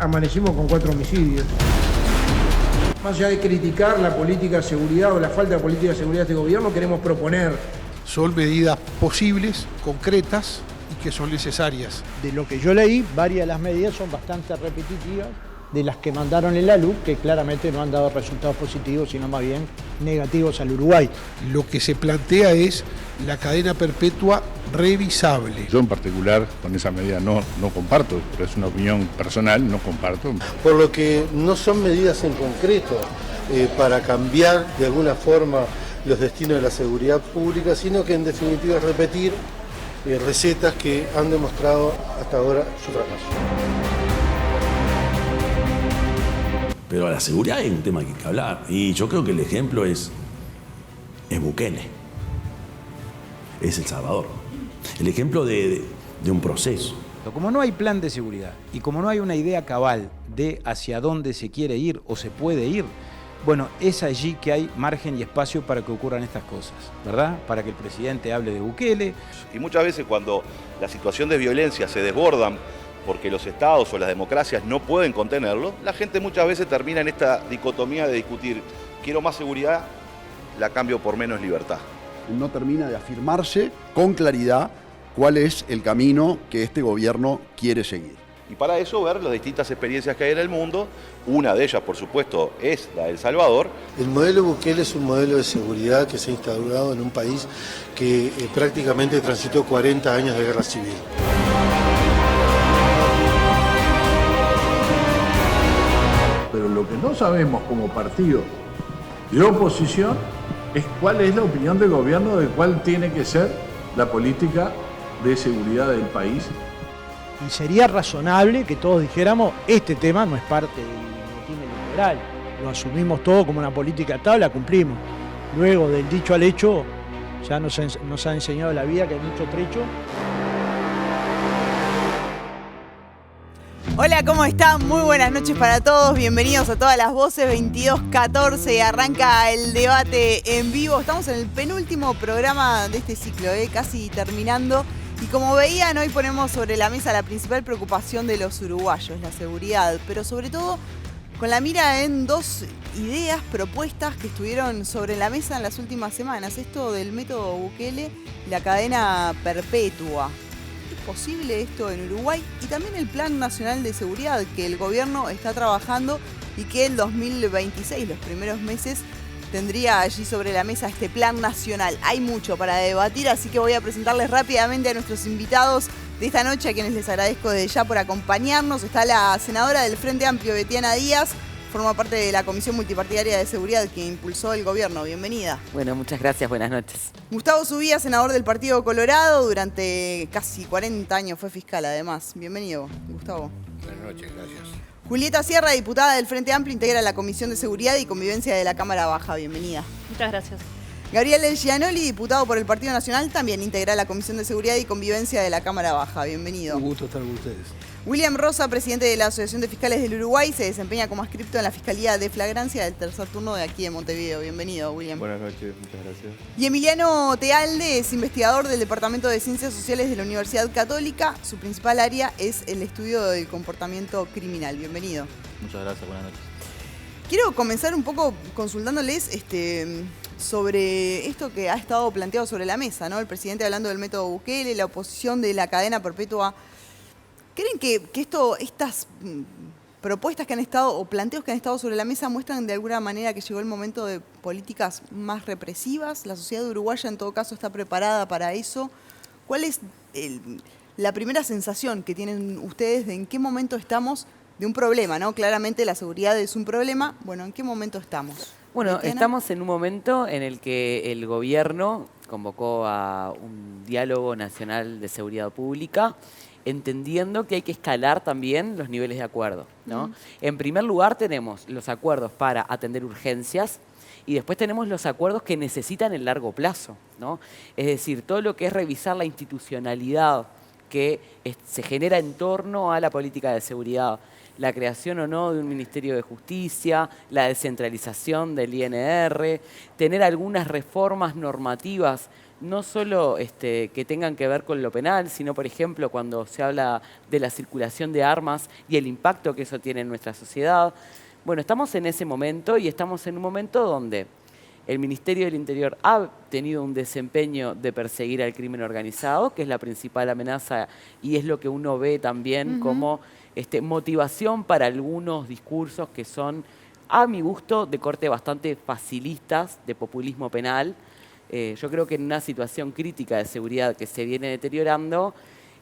amanecimos con 4 homicidios. Más allá de criticar la política de seguridad o la falta de política de seguridad de este gobierno, queremos proponer. Son medidas posibles, concretas y que son necesarias. De lo que yo leí, varias de las medidas son bastante repetitivas de las que mandaron en la LUC, que claramente no han dado resultados positivos, sino más bien negativos al Uruguay. Lo que se plantea es la cadena perpetua revisable. Yo en particular con esa medida no comparto, pero es una opinión personal, no comparto. Por lo que no son medidas en concreto para cambiar de alguna forma los destinos de la seguridad pública, sino que en definitiva es repetir recetas que han demostrado hasta ahora su fracaso. Pero a la seguridad hay un tema que hay que hablar. Y yo creo que el ejemplo es Bukele. Es El Salvador. El ejemplo de un proceso. Como no hay plan de seguridad y como no hay una idea cabal de hacia dónde se quiere ir o se puede ir, bueno, es allí que hay margen y espacio para que ocurran estas cosas, ¿verdad? Para que el presidente hable de Bukele. Y muchas veces cuando la situación de violencia se desbordan porque los estados o las democracias no pueden contenerlo, la gente muchas veces termina en esta dicotomía de discutir, quiero más seguridad, la cambio por menos libertad. No termina de afirmarse con claridad cuál es el camino que este gobierno quiere seguir. Y para eso ver las distintas experiencias que hay en el mundo, una de ellas por supuesto es la de El Salvador. El modelo Bukele es un modelo de seguridad que se ha instaurado en un país que prácticamente transitó 40 años de guerra civil. Pero lo que no sabemos como partido de oposición es cuál es la opinión del gobierno de cuál tiene que ser la política de seguridad del país. Y sería razonable que todos dijéramos, este tema no es parte del botín electoral, lo asumimos todo como una política estable, la cumplimos. Luego del dicho al hecho, ya nos ha enseñado la vida que hay mucho trecho. Hola, ¿cómo están? Muy buenas noches para todos. Bienvenidos a Todas las Voces 22:14. Arranca el debate en vivo. Estamos en el penúltimo programa de este ciclo, casi terminando. Y como veían, hoy ponemos sobre la mesa la principal preocupación de los uruguayos, la seguridad. Pero sobre todo con la mira en dos ideas, propuestas que estuvieron sobre la mesa en las últimas semanas. Esto del método Bukele y la cadena perpetua. Posible esto en Uruguay y también el Plan Nacional de Seguridad que el gobierno está trabajando y que en 2026, los primeros meses, tendría allí sobre la mesa este plan nacional. Hay mucho para debatir, así que voy a presentarles rápidamente a nuestros invitados de esta noche, a quienes les agradezco desde ya por acompañarnos. Está la senadora del Frente Amplio, Betiana Díaz, forma parte de la Comisión Multipartidaria de Seguridad que impulsó el gobierno. Bienvenida. Bueno, muchas gracias. Buenas noches. Gustavo Subía, senador del Partido Colorado, durante casi 40 años fue fiscal además. Bienvenido, Gustavo. Buenas noches, gracias. Julieta Sierra, diputada del Frente Amplio, integra la Comisión de Seguridad y Convivencia de la Cámara Baja. Bienvenida. Muchas gracias. Gabriel El Gianoli, diputado por el Partido Nacional, también integra la Comisión de Seguridad y Convivencia de la Cámara Baja. Bienvenido. Un gusto estar con ustedes. William Rosa, presidente de la Asociación de Fiscales del Uruguay, se desempeña como adscripto en la Fiscalía de Flagrancia del tercer turno de aquí de Montevideo. Bienvenido, William. Buenas noches, muchas gracias. Y Emiliano Tealde es investigador del Departamento de Ciencias Sociales de la Universidad Católica. Su principal área es el estudio del comportamiento criminal. Bienvenido. Muchas gracias, buenas noches. Quiero comenzar un poco consultándoles sobre esto que ha estado planteado sobre la mesa, ¿no? El presidente hablando del método Bukele, la oposición de la cadena perpetua. ¿Creen que estas propuestas que han estado o planteos que han estado sobre la mesa muestran de alguna manera que llegó el momento de políticas más represivas? ¿La sociedad uruguaya en todo caso está preparada para eso? ¿Cuál es la primera sensación que tienen ustedes de en qué momento estamos de un problema, ¿no? Claramente la seguridad es un problema. Bueno, ¿en qué momento estamos? Bueno, Betiana. estamos en un momento en el que el gobierno convocó a un diálogo nacional de seguridad pública, entendiendo que hay que escalar también los niveles de acuerdo, ¿no? En primer lugar tenemos los acuerdos para atender urgencias y después tenemos los acuerdos que necesitan el largo plazo, ¿no? Es decir, todo lo que es revisar la institucionalidad que se genera en torno a la política de seguridad. La creación o no de un Ministerio de Justicia, la descentralización del INR, tener algunas reformas normativas, no solo que tengan que ver con lo penal, sino, por ejemplo, cuando se habla de la circulación de armas y el impacto que eso tiene en nuestra sociedad. Bueno, estamos en ese momento y estamos en un momento donde el Ministerio del Interior ha tenido un desempeño de perseguir al crimen organizado, que es la principal amenaza y es lo que uno ve también como motivación para algunos discursos que son, a mi gusto, de corte bastante facilistas, de populismo penal. Yo creo que en una situación crítica de seguridad que se viene deteriorando,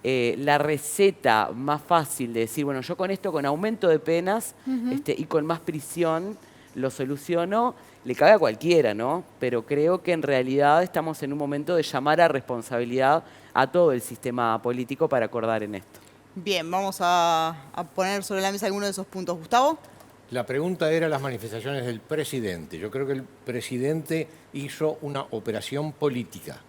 la receta más fácil de decir, bueno, yo con esto, con aumento de penas y con más prisión, lo soluciono, le cabe a cualquiera, ¿no? Pero creo que en realidad estamos en un momento de llamar a responsabilidad a todo el sistema político para acordar en esto. Bien, vamos a poner sobre la mesa algunos de esos puntos. Gustavo. La pregunta era las manifestaciones del presidente. Yo creo que el presidente hizo una operación política.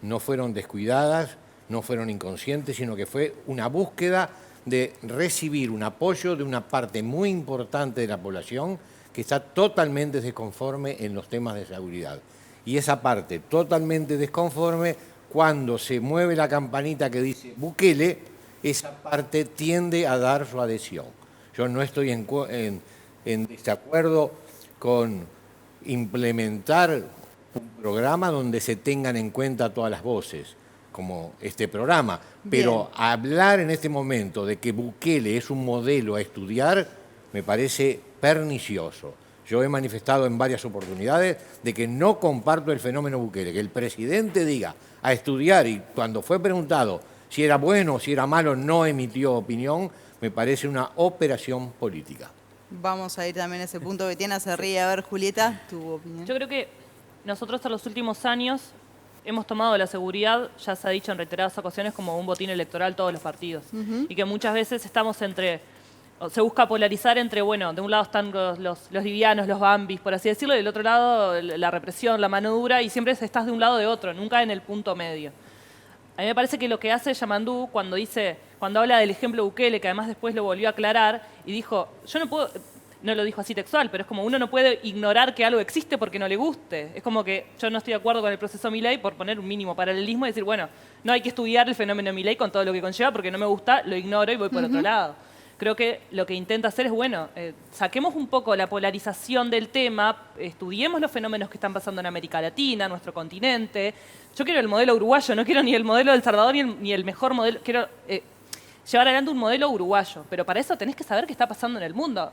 No fueron descuidadas, no fueron inconscientes, sino que fue una búsqueda de recibir un apoyo de una parte muy importante de la población que está totalmente desconforme en los temas de seguridad. Y esa parte totalmente desconforme, cuando se mueve la campanita que dice Bukele, esa parte tiende a dar su adhesión. Yo no estoy en desacuerdo con implementar un programa donde se tengan en cuenta todas las voces, como este programa. Pero hablar en este momento de que Bukele es un modelo a estudiar, me parece pernicioso. Yo he manifestado en varias oportunidades de que no comparto el fenómeno Bukele, que el presidente diga a estudiar y cuando fue preguntado si era bueno o si era malo no emitió opinión, me parece una operación política. Vamos a ir también a ese punto. Betiana se ríe. A ver, Julieta, tu opinión. Yo creo que nosotros en los últimos años hemos tomado la seguridad, ya se ha dicho en reiteradas ocasiones, como un botín electoral todos los partidos. Y que muchas veces estamos se busca polarizar entre, bueno, de un lado están los livianos, los bambis, por así decirlo, y del otro lado la represión, la mano dura, y siempre estás de un lado o de otro, nunca en el punto medio. A mí me parece que lo que hace Yamandú cuando habla del ejemplo Bukele, que además después lo volvió a aclarar, y dijo, yo no puedo, no lo dijo así textual, pero es como uno no puede ignorar que algo existe porque no le guste. Es como que yo no estoy de acuerdo con el proceso Milei, por poner un mínimo paralelismo y decir, bueno, no hay que estudiar el fenómeno Milei con todo lo que conlleva porque no me gusta, lo ignoro y voy por otro lado. Creo que lo que intenta hacer es, bueno, saquemos un poco la polarización del tema, estudiemos los fenómenos que están pasando en América Latina, nuestro continente. Yo quiero el modelo uruguayo, no quiero ni el modelo de El Salvador ni el mejor modelo. Quiero llevar adelante un modelo uruguayo, pero para eso tenés que saber qué está pasando en el mundo.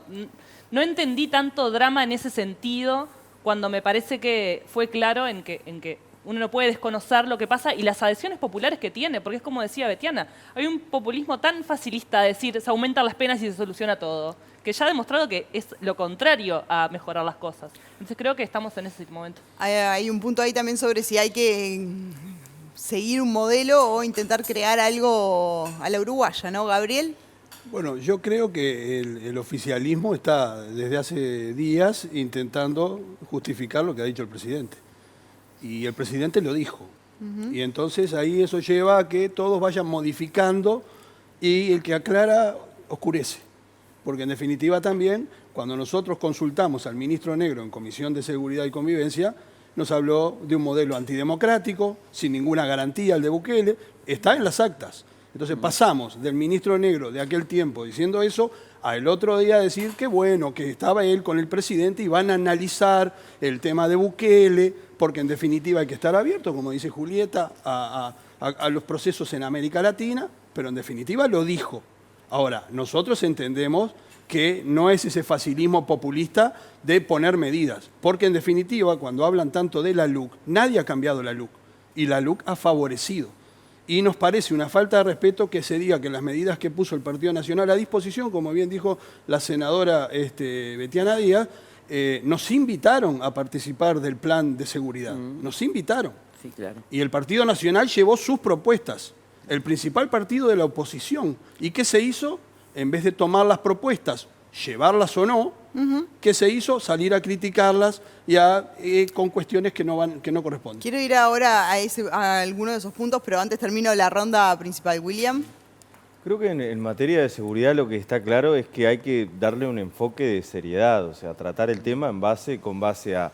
No entendí tanto drama en ese sentido cuando me parece que fue claro en que uno no puede desconocer lo que pasa y las adhesiones populares que tiene, porque es como decía Betiana, hay un populismo tan facilista de decir se aumentan las penas y se soluciona todo, que ya ha demostrado que es lo contrario a mejorar las cosas. Entonces creo que estamos en ese momento. Hay un punto ahí también sobre si hay que seguir un modelo o intentar crear algo a la uruguaya, ¿no, Gabriel? Bueno, yo creo que el oficialismo está desde hace días intentando justificar lo que ha dicho el presidente. Y el presidente lo dijo. Y entonces ahí eso lleva a que todos vayan modificando y el que aclara oscurece. Porque en definitiva también, cuando nosotros consultamos al ministro Negro en Comisión de Seguridad y Convivencia, nos habló de un modelo antidemocrático, sin ninguna garantía, el de Bukele, está en las actas. Entonces pasamos del ministro Negro de aquel tiempo diciendo eso, al otro día decir que bueno, que estaba él con el presidente y van a analizar el tema de Bukele, porque en definitiva hay que estar abierto, como dice Julieta, a los procesos en América Latina, pero en definitiva lo dijo. Ahora, nosotros entendemos que no es ese facilismo populista de poner medidas, porque en definitiva, cuando hablan tanto de la LUC, nadie ha cambiado la LUC, y la LUC ha favorecido. Y nos parece una falta de respeto que se diga que las medidas que puso el Partido Nacional a disposición, como bien dijo la senadora Betiana Díaz, nos invitaron a participar del plan de seguridad. Nos invitaron. Sí, claro. Y el Partido Nacional llevó sus propuestas, el principal partido de la oposición. ¿Y qué se hizo? En vez de tomar las propuestas, llevarlas o no, ¿qué se hizo? Salir a criticarlas y con cuestiones que no corresponden. Quiero ir ahora a alguno de esos puntos, pero antes termino la ronda principal. William. Creo que en materia de seguridad lo que está claro es que hay que darle un enfoque de seriedad, o sea, tratar el tema con base a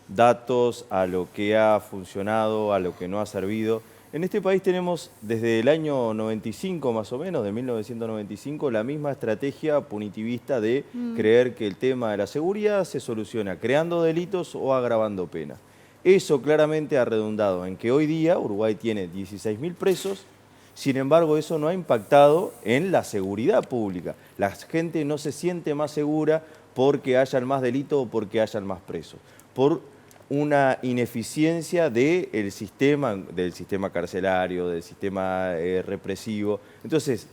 datos, a lo que ha funcionado, a lo que no ha servido. En este país tenemos desde el año 95 más o menos, de 1995, la misma estrategia punitivista de creer que el tema de la seguridad se soluciona creando delitos o agravando penas. Eso claramente ha redundado en que hoy día Uruguay tiene 16.000 presos. Sin embargo, eso no ha impactado en la seguridad pública. La gente no se siente más segura porque hayan más delitos o porque hayan más presos. Por una ineficiencia del sistema carcelario, del sistema represivo. Entonces,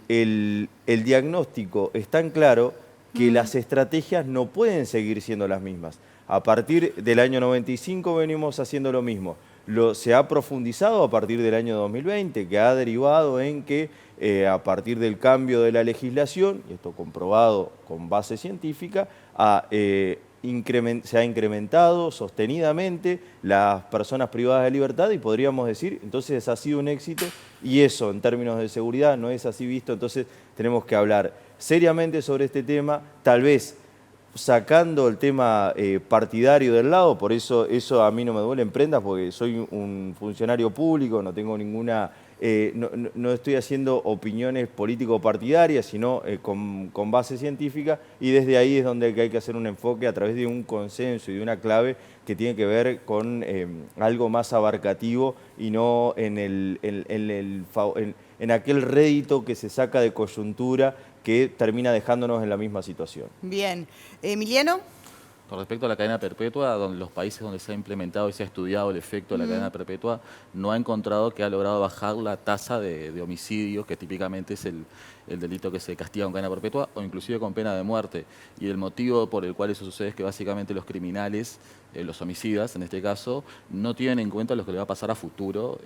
el diagnóstico es tan claro que las estrategias no pueden seguir siendo las mismas. A partir del año 95 venimos haciendo lo mismo. Se ha profundizado a partir del año 2020, que ha derivado en que a partir del cambio de la legislación, y esto comprobado con base científica, se ha incrementado sostenidamente las personas privadas de libertad y podríamos decir, entonces ha sido un éxito y eso en términos de seguridad no es así visto, entonces tenemos que hablar seriamente sobre este tema, tal vez sacando el tema partidario del lado, por eso a mí no me duele en prendas porque soy un funcionario público, no tengo ninguna, no estoy haciendo opiniones político-partidarias, sino con base científica y desde ahí es donde hay que hacer un enfoque a través de un consenso y de una clave que tiene que ver con algo más abarcativo y no en aquel rédito que se saca de coyuntura que termina dejándonos en la misma situación. Bien. Emiliano. Con respecto a la cadena perpetua, los países donde se ha implementado y se ha estudiado el efecto de la cadena perpetua, no ha encontrado que ha logrado bajar la tasa de homicidios, que típicamente es el delito que se castiga con cadena perpetua o inclusive con pena de muerte. Y el motivo por el cual eso sucede es que básicamente los criminales, los homicidas en este caso, no tienen en cuenta lo que le va a pasar a futuro,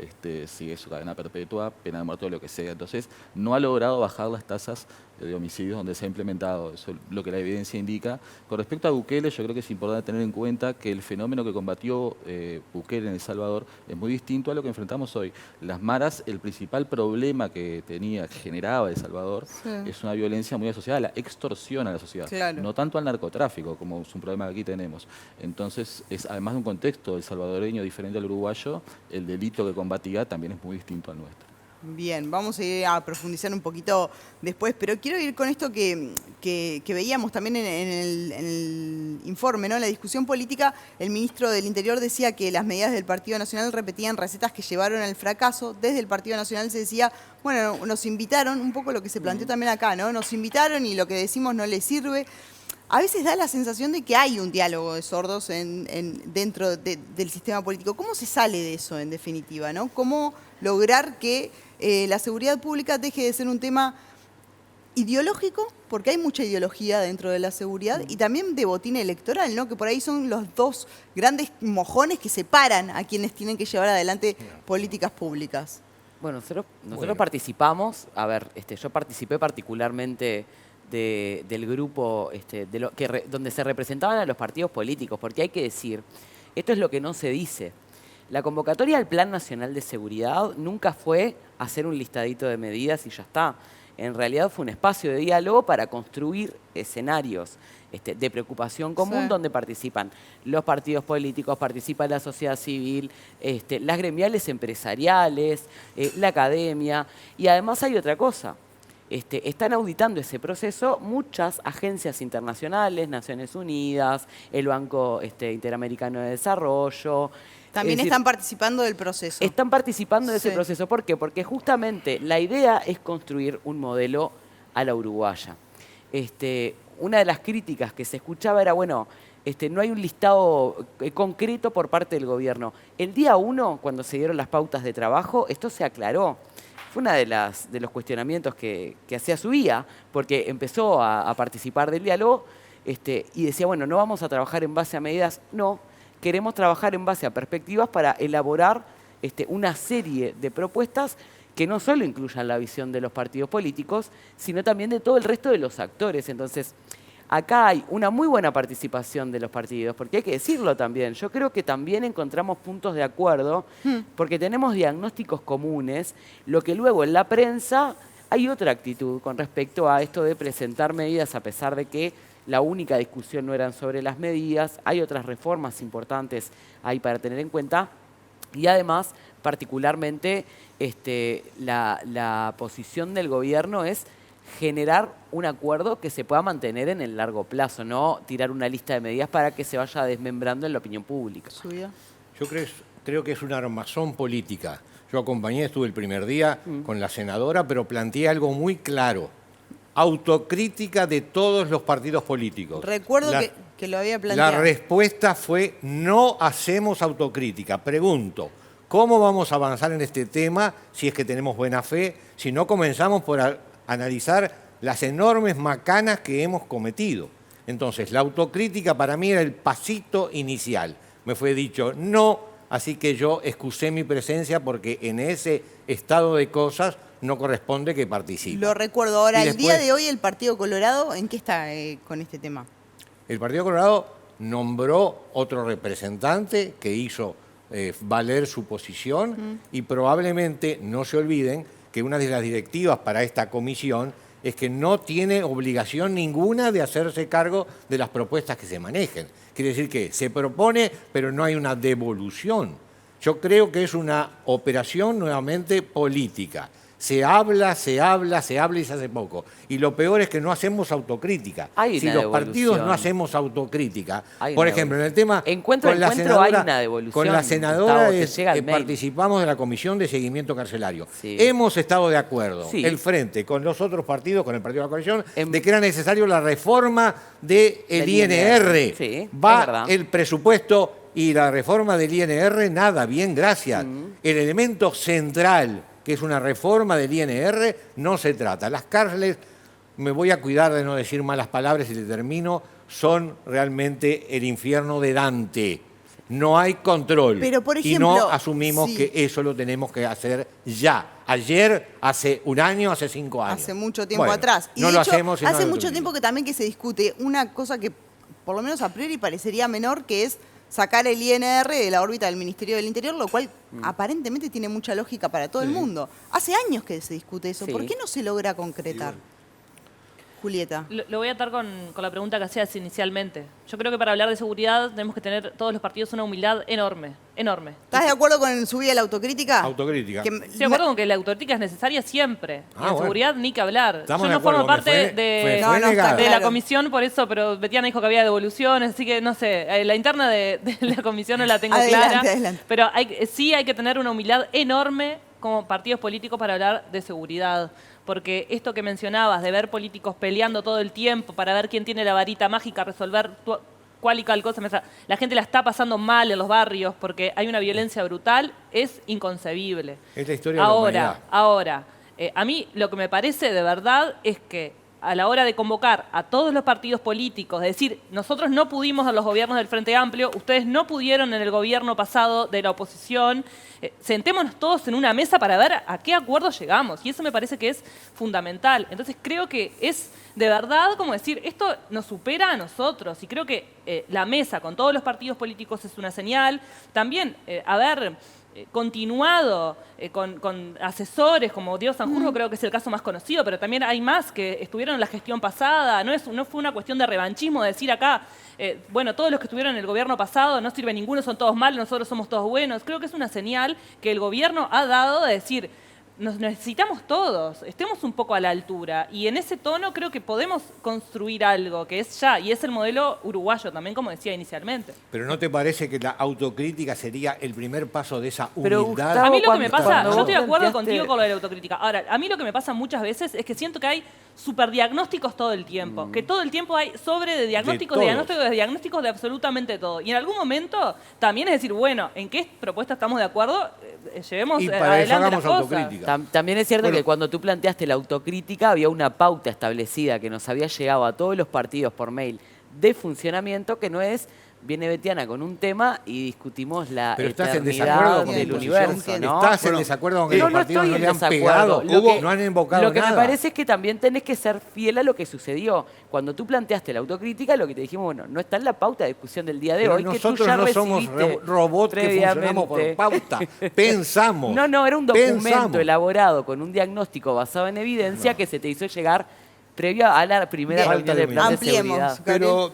si es cadena perpetua, pena de muerte o lo que sea. Entonces, no ha logrado bajar las tasas de homicidios donde se ha implementado. Eso es lo que la evidencia indica. Con respecto a Bukele, yo creo que es importante tener en cuenta que el fenómeno que combatió Bukele en El Salvador es muy distinto a lo que enfrentamos hoy. Las maras, el principal problema que generaba El Salvador, es una violencia muy asociada a la extorsión a la sociedad, no tanto al narcotráfico, como es un problema que aquí tenemos. Entonces, además de un contexto el salvadoreño diferente al uruguayo, el delito que combatía también es muy distinto al nuestro. Bien, vamos a ir a profundizar un poquito después, pero quiero ir con esto que veíamos también en el informe, ¿no? En la discusión política, el ministro del Interior decía que las medidas del Partido Nacional repetían recetas que llevaron al fracaso. Desde el Partido Nacional se decía, bueno, nos invitaron, un poco lo que se planteó también acá, ¿no? Nos invitaron y lo que decimos no les sirve. A veces da la sensación de que hay un diálogo de sordos dentro del sistema político. ¿Cómo se sale de eso, en definitiva, ¿no? ¿Cómo lograr que la seguridad pública deje de ser un tema ideológico, porque hay mucha ideología dentro de la seguridad, y también de botín electoral, ¿no? Que por ahí son los dos grandes mojones que separan a quienes tienen que llevar adelante políticas públicas? Bueno, nosotros participamos, yo participé particularmente del grupo donde se representaban a los partidos políticos, porque hay que decir, esto es lo que no se dice. La convocatoria al Plan Nacional de Seguridad nunca fue hacer un listadito de medidas y ya está. En realidad fue un espacio de diálogo para construir escenarios de preocupación común donde participan los partidos políticos, participa la sociedad civil, las gremiales empresariales, la academia. Y además hay otra cosa. Están auditando ese proceso muchas agencias internacionales, Naciones Unidas, el Banco Interamericano de Desarrollo. También están participando del proceso. Están participando de ese proceso. ¿Por qué? Porque justamente la idea es construir un modelo a la uruguaya. Una de las críticas que se escuchaba era, bueno, no hay un listado concreto por parte del gobierno. El día 1, cuando se dieron las pautas de trabajo, esto se aclaró. Fue uno de los cuestionamientos que hacía Subía, porque empezó a participar del diálogo y decía, bueno, no vamos a trabajar en base a medidas, no. Queremos trabajar en base a perspectivas para elaborar una serie de propuestas que no solo incluyan la visión de los partidos políticos, sino también de todo el resto de los actores. Entonces, acá hay una muy buena participación de los partidos, porque hay que decirlo también. Yo creo que también encontramos puntos de acuerdo, porque tenemos diagnósticos comunes, lo que luego en la prensa hay otra actitud con respecto a esto de presentar medidas a pesar de que la única discusión no eran sobre las medidas, hay otras reformas importantes ahí para tener en cuenta y además, particularmente, la posición del gobierno es generar un acuerdo que se pueda mantener en el largo plazo, no tirar una lista de medidas para que se vaya desmembrando en la opinión pública. Yo creo que es una armazón política. Yo acompañé, estuve el primer día con la senadora, pero planteé algo muy claro. Autocrítica de todos los partidos políticos. Recuerdo que lo había planteado. La respuesta fue: no hacemos autocrítica. Pregunto, ¿cómo vamos a avanzar en este tema si es que tenemos buena fe, si no comenzamos por analizar las enormes macanas que hemos cometido? Entonces, la autocrítica para mí era el pasito inicial. Me fue dicho no, así que yo excusé mi presencia porque en ese estado de cosas no corresponde que participe. Lo recuerdo. Ahora, el día de hoy el Partido Colorado, ¿en qué está con este tema? El Partido Colorado nombró otro representante que hizo valer su posición y probablemente no se olviden que una de las directivas para esta comisión es que no tiene obligación ninguna de hacerse cargo de las propuestas que se manejen. Quiere decir que se propone, pero no hay una devolución. Yo creo que es una operación nuevamente política. Se habla y se hace poco. Y lo peor es que no hacemos autocrítica. Si los partidos no hacemos autocrítica, por ejemplo, en el tema con la senadora participamos de la Comisión de Seguimiento Carcelario. Hemos estado de acuerdo, el Frente, con los otros partidos, con el Partido de la Coalición, de que era necesario la reforma del INR. Va el presupuesto y la reforma del INR, nada, bien, gracias. El elemento central, que es una reforma del INR, no se trata. Las cárceles, me voy a cuidar de no decir malas palabras y le termino, son realmente el infierno de Dante. No hay control. Pero, por ejemplo, y no asumimos que eso lo tenemos que hacer ya. Ayer, hace un año, hace 5 años. Hace mucho tiempo atrás. Y no de lo hecho, hacemos. Hace mucho tiempo que también que se discute una cosa que, por lo menos a priori, parecería menor, que es sacar el INR de la órbita del Ministerio del Interior, lo cual aparentemente tiene mucha lógica para todo el mundo. Hace años que se discute eso. ¿Por qué no se logra concretar? Julieta. Lo voy a atar con la pregunta que hacías inicialmente. Yo creo que para hablar de seguridad tenemos que tener todos los partidos una humildad enorme, enorme. ¿Estás de acuerdo con el subir a la autocrítica? Autocrítica. Estoy de acuerdo con que la autocrítica es necesaria siempre. En seguridad ni que hablar. Yo no formo parte de la comisión por eso, pero Betiana dijo que había devoluciones, así que no sé, la interna de la comisión no la tengo clara. Adelante. Pero sí hay que tener una humildad enorme como partidos políticos para hablar de seguridad. Porque esto que mencionabas, de ver políticos peleando todo el tiempo para ver quién tiene la varita mágica, resolver cuál y tal cosa, la gente la está pasando mal en los barrios porque hay una violencia brutal, es inconcebible. Es la historia de la humanidad. Ahora, a mí lo que me parece de verdad es que a la hora de convocar a todos los partidos políticos, es decir, nosotros no pudimos en los gobiernos del Frente Amplio, ustedes no pudieron en el gobierno pasado de la oposición, sentémonos todos en una mesa para ver a qué acuerdo llegamos. Y eso me parece que es fundamental. Entonces creo que es de verdad como decir, esto nos supera a nosotros. Y creo que la mesa con todos los partidos políticos es una señal. También haber continuado con asesores como Diego Sanjurjo, creo que es el caso más conocido, pero también hay más que estuvieron en la gestión pasada. No fue una cuestión de revanchismo de decir acá, bueno, todos los que estuvieron en el gobierno pasado no sirve ninguno, son todos malos, nosotros somos todos buenos. Creo que es una señal que el gobierno ha dado de decir, nos necesitamos todos, estemos un poco a la altura. Y en ese tono creo que podemos construir algo que es ya, y es el modelo uruguayo también, como decía inicialmente. ¿Pero no te parece que la autocrítica sería el primer paso de esa humildad? A mí lo que me pasa, yo estoy de acuerdo contigo con lo de la autocrítica. Ahora, a mí lo que me pasa muchas veces es que siento que hay superdiagnósticos todo el tiempo, que todo el tiempo hay sobre de diagnósticos, de diagnósticos de absolutamente todo. Y en algún momento también es decir, bueno, ¿en qué propuesta estamos de acuerdo? Llevemos adelante las cosas. También es cierto que cuando tú planteaste la autocrítica había una pauta establecida que nos había llegado a todos los partidos por mail de funcionamiento que no es viene Betiana con un tema y discutimos la Pero estás en eternidad desacuerdo con del tu universo, posición. ¿no? Estás en desacuerdo con que los partidos estoy no en le han desacuerdo. pegado, no han invocado Lo que nada. me parece es que también tenés que ser fiel a lo que sucedió. Cuando tú planteaste la autocrítica, lo que te dijimos, bueno, no está en la pauta de discusión del día de Pero hoy, que tú nosotros ya no somos recibiste robots que funcionamos por previamente. pauta. Pensamos. No, era un documento Pensamos. elaborado con un diagnóstico basado en evidencia que se te hizo llegar previo a la primera reunión del plan de seguridad.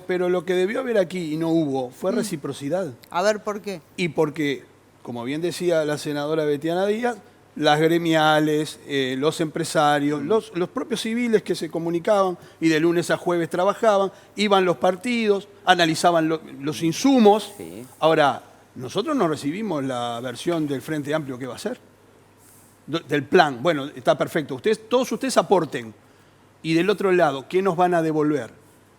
Pero lo que debió haber aquí y no hubo fue reciprocidad. A ver, ¿por qué? Y porque, como bien decía la senadora Betiana Díaz, las gremiales, los empresarios, los propios civiles que se comunicaban y de lunes a jueves trabajaban, iban los partidos, analizaban los insumos. Sí. Ahora, nosotros no recibimos la versión del Frente Amplio que va a ser, del plan. Bueno, está perfecto. Todos ustedes aporten. Y del otro lado, ¿qué nos van a devolver?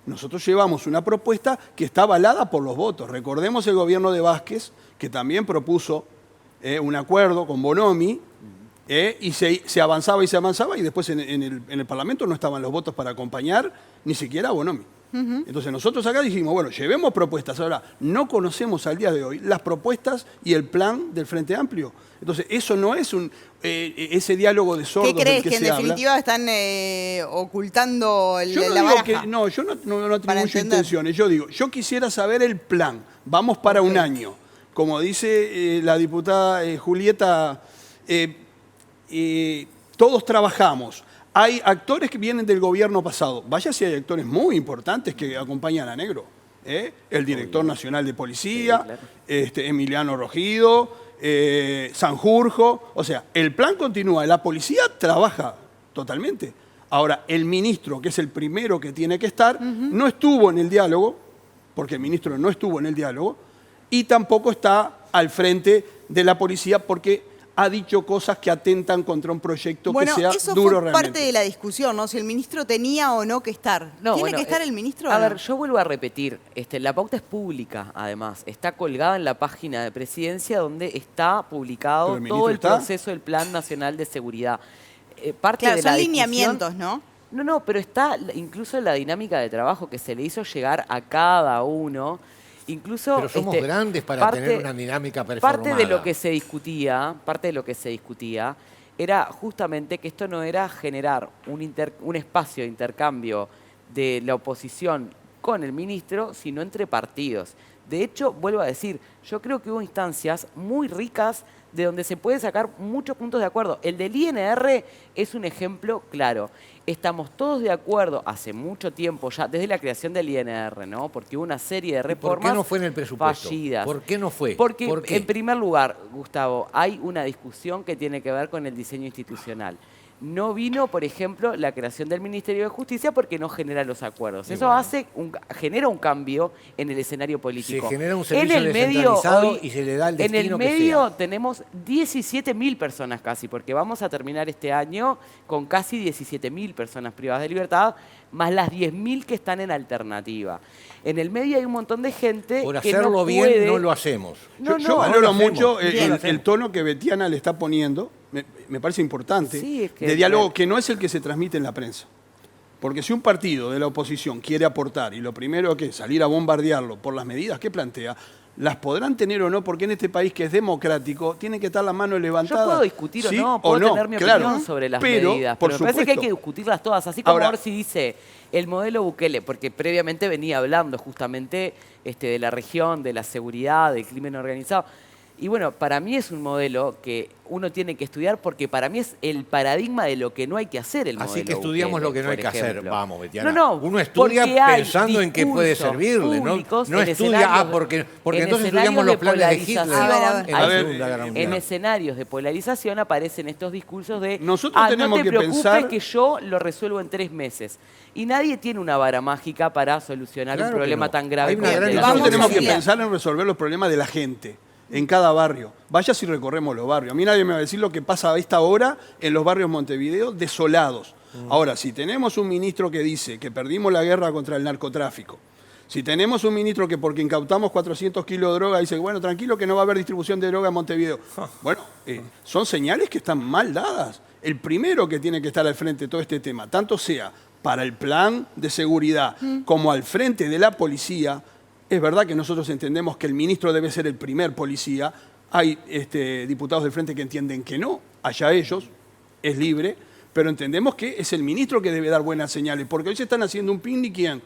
Nosotros llevamos una propuesta que está avalada por los votos. Recordemos el gobierno de Vázquez, que también propuso un acuerdo con Bonomi, y se avanzaba y después en el Parlamento no estaban los votos para acompañar ni siquiera a Bonomi. Entonces nosotros acá dijimos, bueno, llevemos propuestas. Ahora, no conocemos al día de hoy las propuestas y el plan del Frente Amplio. Entonces, eso no es ese diálogo de sordos. ¿Qué crees? Del ¿Que se en habla. definitiva están ocultando Yo no la digo baraja? que, no, yo no Para atribuyo entender. intenciones. Yo digo, yo quisiera saber el plan. Vamos para un año. Como dice la diputada Julieta, todos trabajamos. Hay actores que vienen del gobierno pasado. Vaya si hay actores muy importantes que acompañan a Negro. El director nacional de policía, Emiliano Rogido, Sanjurjo. O sea, el plan continúa. La policía trabaja totalmente. Ahora, el ministro, que es el primero que tiene que estar, no estuvo en el diálogo, porque el ministro no estuvo en el diálogo, y tampoco está al frente de la policía porque ha dicho cosas que atentan contra un proyecto Bueno, que sea eso duro fue realmente. parte de la discusión, ¿no? Si el ministro tenía o no que estar. No, ¿Tiene bueno, que estar el ministro o A no? ver, yo vuelvo a repetir, la pauta es pública, además. Está colgada en la página de Presidencia donde está publicado ¿Pero el todo el ministro está? proceso del Plan Nacional de Seguridad. Parte Claro, de son la discusión- lineamientos, ¿no? No, pero está incluso la dinámica de trabajo que se le hizo llegar a cada uno. Incluso, Pero somos grandes para tener una dinámica performada. Parte de lo que se discutía era justamente que esto no era generar un espacio de intercambio de la oposición con el ministro, sino entre partidos. De hecho, vuelvo a decir, yo creo que hubo instancias muy ricas de donde se puede sacar muchos puntos de acuerdo. El del INR es un ejemplo claro. Estamos todos de acuerdo hace mucho tiempo ya, desde la creación del INR, ¿no? Porque hubo una serie de ¿Por reformas qué no fue en el presupuesto? fallidas. ¿Por qué no fue? Porque, ¿Por qué? en primer lugar, Gustavo, hay una discusión que tiene que ver con el diseño institucional. No vino, por ejemplo, la creación del Ministerio de Justicia porque no genera los acuerdos. Y Eso bueno. genera un cambio en el escenario político. Se genera un servicio en el medio descentralizado hoy, y se le da el en destino el que medio sea. tenemos 17.000 personas casi, porque vamos a terminar este año con casi 17.000 personas privadas de libertad, más las 10.000 que están en alternativa. En el medio hay un montón de gente Por que hacerlo no bien puede- no lo hacemos. Yo valoro mucho Bien. el tono que Betiana le está poniendo, me parece importante, Sí, es que- de diálogo que no es el que se transmite en la prensa. Porque si un partido de la oposición quiere aportar y lo primero que es salir a bombardearlo por las medidas que plantea, las podrán tener o no, porque en este país que es democrático, tiene que estar la mano levantada. Yo puedo discutir ¿sí o no, puedo tener mi claro. opinión sobre las Pero, medidas, por pero me parece que hay que supuesto. discutirlas todas, así como Ahora- Orsi dice el modelo Bukele, porque previamente venía hablando justamente de la región, de la seguridad, del crimen organizado. Y bueno, para mí es un modelo que uno tiene que estudiar porque para mí es el paradigma de lo que no hay que hacer el modelo Así que estudiamos Bukele, lo que no hay por que hacer. ejemplo. Vamos, Betiana. No, Uno estudia porque hay pensando en qué puede discursos servirle, ¿no? públicos No en estudia, escenarios- porque en entonces escenarios estudiamos los planes de Hitler polarización, en la Segunda Guerra en Mundial. escenarios de polarización aparecen estos discursos de Nosotros tenemos no te que preocupes pensar- que yo lo resuelvo en 3 meses. Y nadie tiene una vara mágica para solucionar Claro un que problema no. tan grave Hay como una el gran de la Nosotros tenemos que seguridad. pensar en resolver los problemas de la gente en cada barrio. Vaya si recorremos los barrios. A mí nadie me va a decir lo que pasa a esta hora en los barrios Montevideo desolados. Ahora, si tenemos un ministro que dice que perdimos la guerra contra el narcotráfico, si tenemos un ministro que porque incautamos 400 kilos de droga dice, bueno, tranquilo que no va a haber distribución de droga en Montevideo. Bueno, son señales que están mal dadas. El primero que tiene que estar al frente de todo este tema, tanto sea para el plan de seguridad como al frente de la policía, Es verdad que nosotros entendemos que el ministro debe ser el primer policía. Hay diputados del Frente que entienden que no, allá ellos, es libre, pero entendemos que es el ministro que debe dar buenas señales, porque hoy se están haciendo un picnic, ¿quién?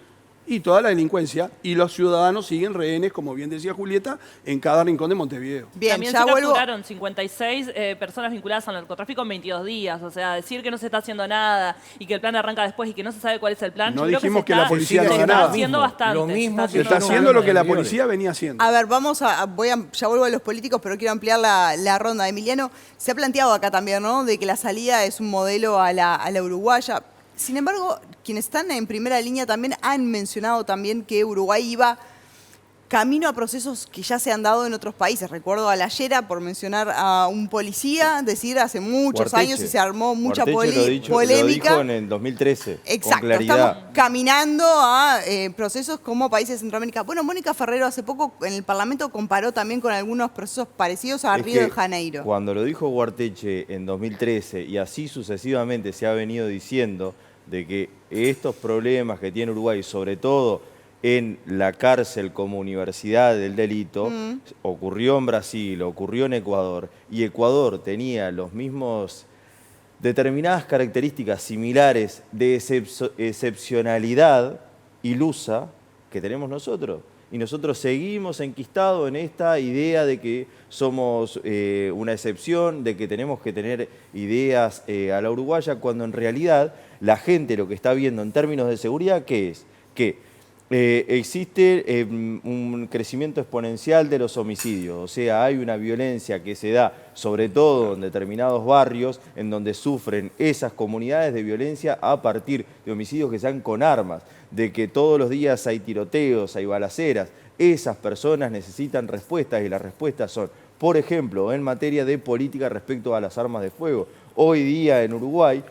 Y toda la delincuencia, y los ciudadanos siguen rehenes, como bien decía Julieta, en cada rincón de Montevideo. Bien, también se capturaron 56 personas vinculadas al narcotráfico en 22 días. O sea, decir que no se está haciendo nada y que el plan arranca después y que no se sabe cuál es el plan. No dijimos que la policía no haga nada. Está haciendo bastante. Lo mismo se está haciendo lo que la policía venía haciendo. A ver, ya vuelvo a los políticos, pero quiero ampliar la ronda. Emiliano, se ha planteado acá también, ¿no?, de que la salida es un modelo a la uruguaya. Sin embargo, quienes están en primera línea también han mencionado también que Uruguay iba camino a procesos que ya se han dado en otros países. Recuerdo a la Llera, por mencionar a un policía, decir hace muchos años y se armó mucha polémica. Lo dijo en el 2013, exacto, con claridad. Estamos caminando a procesos como países de Centroamérica. Bueno, Mónica Ferrero hace poco en el Parlamento comparó también con algunos procesos parecidos a Río de Janeiro. Cuando lo dijo Guarteche en 2013 y así sucesivamente se ha venido diciendo de que estos problemas que tiene Uruguay, sobre todo en la cárcel como universidad del delito, ocurrió en Brasil, ocurrió en Ecuador, y Ecuador tenía los mismos determinadas características similares de excepcionalidad ilusa que tenemos nosotros. Y nosotros seguimos enquistados en esta idea de que somos una excepción, de que tenemos que tener ideas a la uruguaya, cuando en realidad la gente lo que está viendo en términos de seguridad, ¿qué es? Que existe un crecimiento exponencial de los homicidios, o sea, hay una violencia que se da sobre todo en determinados barrios en donde sufren esas comunidades de violencia a partir de homicidios que se dan con armas, de que todos los días hay tiroteos, hay balaceras. Esas personas necesitan respuestas y las respuestas son, por ejemplo, en materia de política respecto a las armas de fuego. Hoy día en Uruguay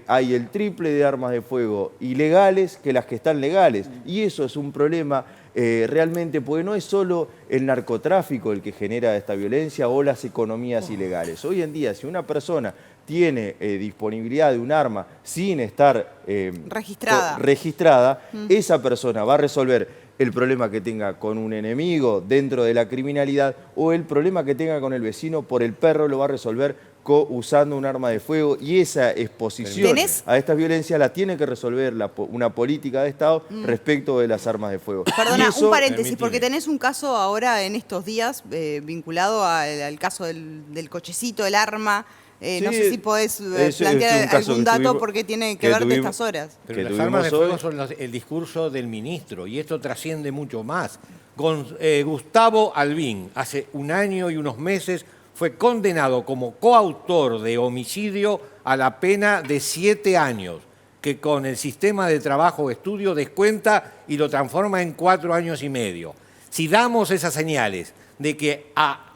hay el triple de armas de fuego ilegales que las que están legales. Y eso es un problema realmente, porque no es solo el narcotráfico el que genera esta violencia o las economías ilegales. Hoy en día, si una persona tiene disponibilidad de un arma sin estar registrada, esa persona va a resolver el problema que tenga con un enemigo dentro de la criminalidad o el problema que tenga con el vecino por el perro lo va a resolver usando un arma de fuego, y esa exposición a estas violencias la tiene que resolver una política de Estado respecto de las armas de fuego. Perdona, un paréntesis, porque tenés un caso ahora en estos días vinculado al caso del cochecito, el arma. No sé si podés plantear algún dato porque tiene que ver de estas horas. Pero las armas de fuego son el discurso del ministro, y esto trasciende mucho más. Gustavo Albín, hace un año y unos meses, fue condenado como coautor de homicidio a la pena de 7 años, que con el sistema de trabajo o estudio descuenta y lo transforma en 4 años y medio. Si damos esas señales de que,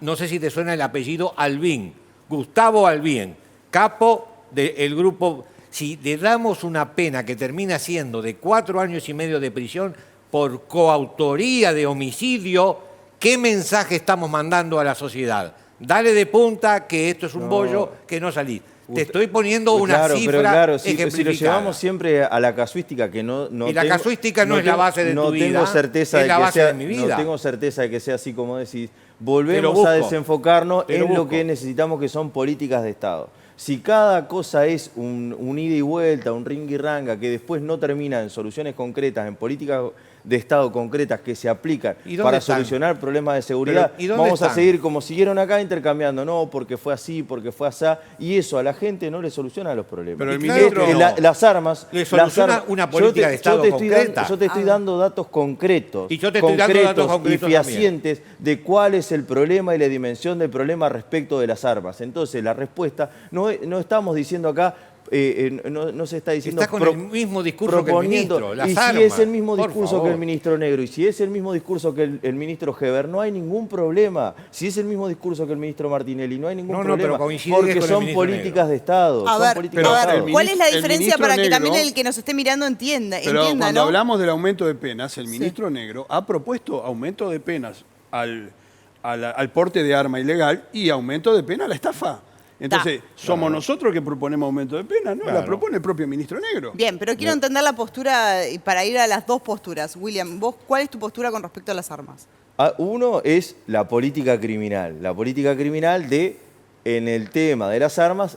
no sé si te suena el apellido Albín, Gustavo Albín, capo del grupo, si le damos una pena que termina siendo de 4 años y medio de prisión por coautoría de homicidio, ¿qué mensaje estamos mandando a la sociedad? Dale de punta que esto es un bollo, que no salís. Te estoy poniendo una cifra pero claro, ejemplificada. Si lo llevamos siempre a la casuística, que no y la casuística no es la base de tu vida, tengo certeza es la base de mi vida. No tengo certeza de que sea así como decís. Volvemos a desenfocarnos en lo que necesitamos, que son políticas de Estado. Si cada cosa es un ida y vuelta, un ringirranga, que después no termina en soluciones concretas, en políticas de Estado concretas que se aplican para solucionar problemas de seguridad, vamos a seguir como siguieron acá intercambiando, no, porque fue así, porque fue así, y eso a la gente no le soluciona los problemas. Pero el ministro las armas... Le soluciona una política de Estado concreta. Yo te estoy dando datos concretos, y yo te estoy dando datos concretos y fehacientes de cuál es el problema y la dimensión del problema respecto de las armas. Entonces, la respuesta, no estamos diciendo acá... no se está diciendo... Estás con el mismo discurso que el ministro, las armas. Si es el mismo discurso que el ministro Negro, y si es el mismo discurso que el ministro Heber, no hay ningún problema. Si es el mismo discurso que el ministro Martinelli, no hay ningún problema. Porque son políticas de Estado. A ver, ¿cuál es la diferencia para que también el que nos esté mirando entienda? Pero cuando hablamos del aumento de penas, el ministro Negro ha propuesto aumento de penas al porte de arma ilegal y aumento de pena a la estafa. Entonces, ¿somos nosotros que proponemos aumento de pena? No, Claro. la propone el propio ministro Negro. Bien, pero quiero entender la postura para ir a las dos posturas. William, ¿vos cuál es tu postura con respecto a las armas? Uno es la política criminal. La política criminal en el tema de las armas,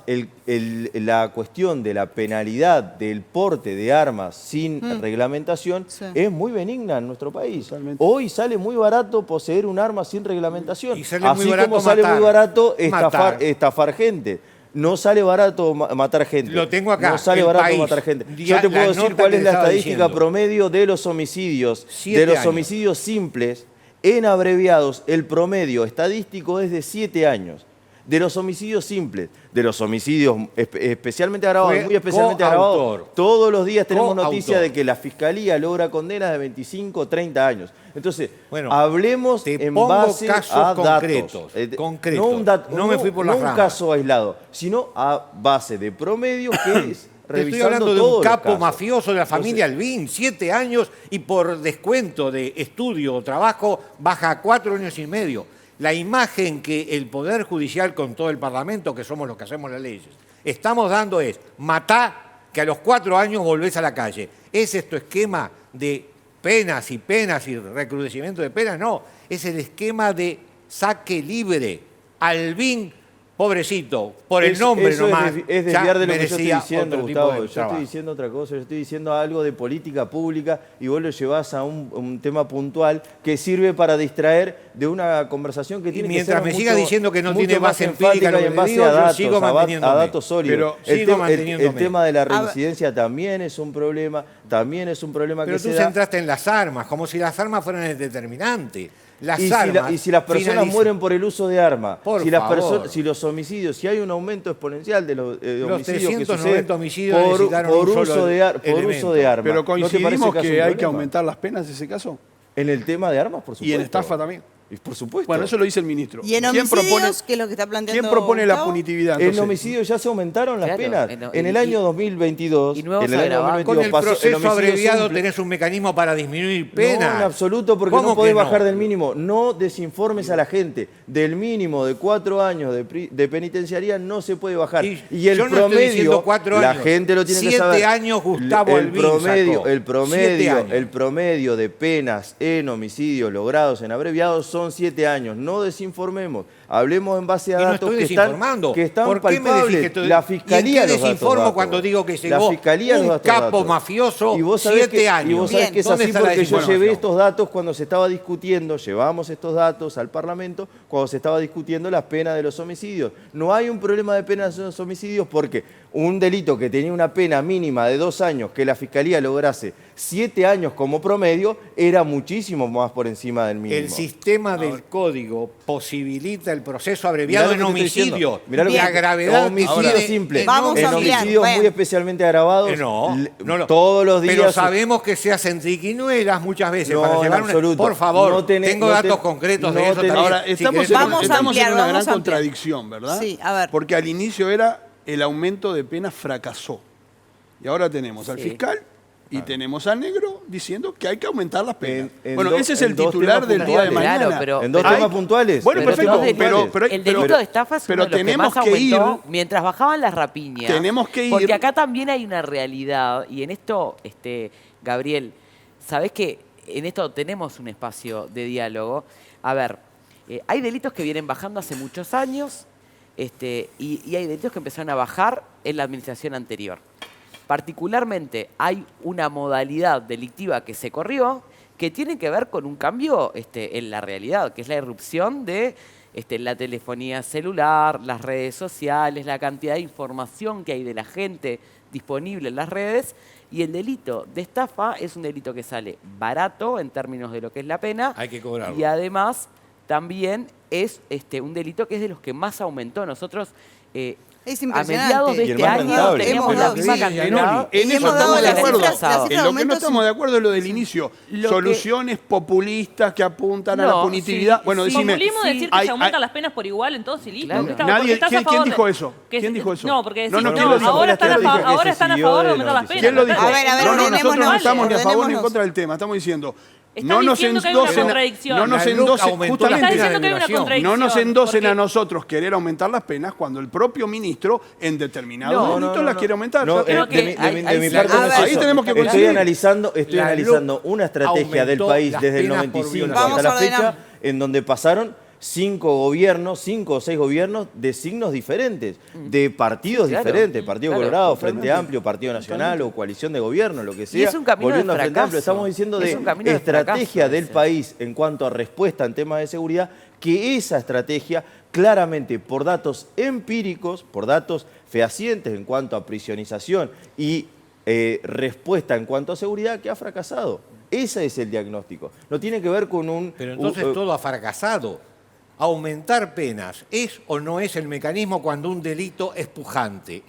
la cuestión de la penalidad del porte de armas sin reglamentación es muy benigna en nuestro país. Hoy sale muy barato poseer un arma sin reglamentación. sale Así muy barato como sale matar. muy barato Matar. estafar gente. No sale barato matar gente. Lo tengo acá, No sale El barato País. matar gente. Ya, Yo te la puedo decir nota cuál que es la estaba estadística diciendo. promedio de los homicidios. 7 De los años. homicidios simples, en abreviados, el promedio estadístico es de 7 años. De los homicidios simples, de los homicidios especialmente agravados, Fue muy especialmente coautor. agravados, todos los días tenemos Coautor. noticia de que la Fiscalía logra condenas de 25 o 30 años. Entonces, Bueno, hablemos te en pongo base casos a concretos, datos. concretos. No un dato, No me fui por las no un ramas. caso aislado, sino a base de promedio que es Te estoy revisando hablando de todos un los capo casos. mafioso de la familia Albín, 7 años y por descuento de estudio o trabajo baja a 4 años y medio. La imagen que el Poder Judicial con todo el Parlamento, que somos los que hacemos las leyes, estamos dando es matá, que a los 4 años volvés a la calle. ¿Es esto esquema de penas y recrudecimiento de penas? No, es el esquema de saque libre. Albín, pobrecito, por el nombre Eso nomás, es ya desviar de lo que yo estoy merecía diciendo, otro tipo Gustavo. de Yo estoy trabajo. diciendo otra cosa, yo estoy diciendo algo de política pública y vos lo llevás a un tema puntual que sirve para distraer de una conversación que tiene que ser mientras me mucho, sigas diciendo que no mucho tiene más base empírica enfática lo y que en base digo, a yo datos, sigo a manteniéndome. datos sólidos. Pero sigo manteniéndome. El tema de la reincidencia también es un problema, Pero que tú se da. centraste en las armas, como si las armas fueran el determinante. Las Y armas si las personas mueren por el uso de armas, Por si, favor. si los homicidios, si hay un aumento exponencial de los homicidios que 390 suceden homicidios por necesitaron un solo uso de armas. Pero ¿No te coincidimos parece que es un hay que problema? aumentar las penas en ese caso. En el tema de armas, por supuesto. Y en estafa también. Y por supuesto. Bueno, eso lo dice el ministro. ¿Y en ¿Quién homicidios, que es lo que está planteando ¿Quién propone la Gustavo? punitividad? En entonces? homicidio ya se aumentaron las Claro, penas. en- En el año 2022. y nuevos en el año agravados. 2022 Con el pasó- proceso homicidio abreviado simple. tenés un mecanismo para disminuir penas. No, en absoluto, porque ¿Cómo no podés que no? bajar del mínimo. No desinformes a la gente. Del mínimo de 4 años de penitenciaría no se puede bajar. Y el yo no estoy diciendo promedio, 4 la años. gente lo tiene que 7 saber. años Gustavo Albín sacó. 7 años. El promedio de penas en homicidios logrados en abreviados son 7 años. No desinformemos. Hablemos en base a Y no datos estoy desinformando. que están ¿Por qué me decís palpables. que estoy- La ¿Y en Fiscalía qué nos da estos desinformo datos. cuando digo que La llegó Fiscalía nos da un estos capo datos. mafioso Y vos sabés 7 años? Y vos sabés que es ¿Dónde así está la porque yo desinformación? llevé estos datos cuando se estaba discutiendo, llevamos estos datos al Parlamento cuando se estaba discutiendo las penas de los homicidios. No hay un problema de penas de los homicidios porque un delito que tenía una pena mínima de 2 años que la Fiscalía lograse 7 años como promedio era muchísimo más por encima del mínimo. El sistema del código posibilita el proceso Mirá abreviado lo en que te estoy diciendo. homicidio. Mirá lo que La te- gravedad homicidio tiene- simple. Vamos en a ampliar, homicidios bueno. muy especialmente agravados. No, todos los días. Pero sabemos que se hacen triquiñuelas muchas veces No, para en llevar una... absoluto. Por favor, No tenés- tengo no datos ten- concretos no de eso tenés- también. Ahora, Si estamos, querés, en, Vamos a estamos ampliar, en una vamos gran a ampliar. contradicción, ¿verdad? Sí, a ver. Porque al inicio era el aumento de penas fracasó. Y ahora tenemos al fiscal y tenemos al negro diciendo que hay que aumentar las penas. Bueno, ese es el titular del día de mañana. Claro, pero- En dos Hay- temas puntuales. Bueno, En dos perfecto, temas puntuales. el delito de estafa es pero uno de los que tenemos más que aumentó ir- mientras bajaban las rapiñas. Tenemos que ir- Porque acá también hay una realidad, y en esto, Gabriel, sabés que en esto tenemos un espacio de diálogo. A ver, hay delitos que vienen bajando hace muchos años, y hay delitos que empezaron a bajar en la administración anterior. Particularmente hay una modalidad delictiva que se corrió que tiene que ver con un cambio en la realidad, que es la irrupción de la telefonía celular, las redes sociales, la cantidad de información que hay de la gente disponible en las redes. Y el delito de estafa es un delito que sale barato en términos de lo que es la pena. Hay que cobrarlo. Y además también es un delito que es de los que más aumentó. Nosotros Es a impresionante. mediados de Y el este más año rentable. teníamos Hemos la dado- misma sí, cantidad. En Y eso hemos dado estamos de las acuerdo. cifras- las cifras En de lo que no aumento estamos de acuerdo es lo del inicio. Lo que- Soluciones populistas que apuntan a la No, punitividad. sí, bueno, sí. decime. Populismo es decir que hay- se aumentan hay- las penas por igual en todos y listo. Claro. Porque Nadie- estás a ¿quién favor de- dijo eso? que ¿Quién se- dijo eso? No, porque No, decís, no, no, ¿quién lo dijo? ahora están a ¿Quién lo dijo? ahora están a siguió favor de de aumentar las noticia. penas. ¿Quién lo Me dijo? A ver, parece- No, no, nosotros no ordenémonos, estamos ni a favor ni en ordenémonos. contra del tema. Estamos diciendo, Estás diciendo que hay una contradicción. No nos La endosen, LUC justamente, Estás diciendo que hay una contradicción. no nos endosen porque- a nosotros querer aumentar las penas cuando el propio ministro en determinados delitos las quiere aumentar. No, Ya de mi parte no es ahí eso. tenemos que Estoy coincidir. analizando una estrategia del aumentó país las desde el penas por 95 violación. hasta la Vamos a fecha, ordenar. en donde pasaron 5 o 6 gobiernos de signos diferentes, de partidos Claro, diferentes, Partido claro, Colorado, totalmente. Frente Amplio, Partido Nacional o coalición de gobierno, lo que Y sea, es un camino volviendo de a Frente Amplio. fracaso. Estamos diciendo Es de un camino de estrategia fracaso del ese. país en cuanto a respuesta en temas de seguridad, que esa estrategia claramente por datos empíricos, por datos fehacientes en cuanto a prisionización y respuesta en cuanto a seguridad, que ha fracasado. Ese es el diagnóstico. No tiene que ver con un... Pero entonces todo ha fracasado. Aumentar penas, ¿es o no es el mecanismo cuando un delito es pujante?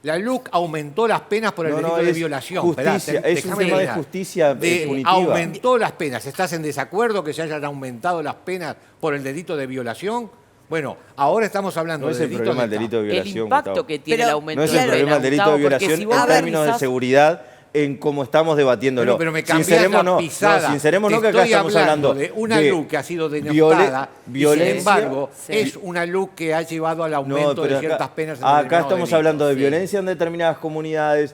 La LUC aumentó las penas por el delito de es violación. justicia, Esperá, es un déjame tema de terminar. justicia punitiva. Aumentó las penas. ¿Estás en desacuerdo que se hayan aumentado las penas por el delito de violación? Bueno, ahora estamos hablando No es de el problema del delito de violación. El impacto Gustavo. que tiene el aumento No es el problema del delito de violación en términos de seguridad, en cómo estamos debatiéndolo. Pero me cambiás Sinceremos, la pisada. Sinceremos Te no, que acá estoy estamos hablando de una LUC que ha sido denostada y, sin violencia. embargo, es una LUC que ha llevado al aumento de ciertas penas en acá determinados estamos delitos. hablando de violencia en determinadas comunidades,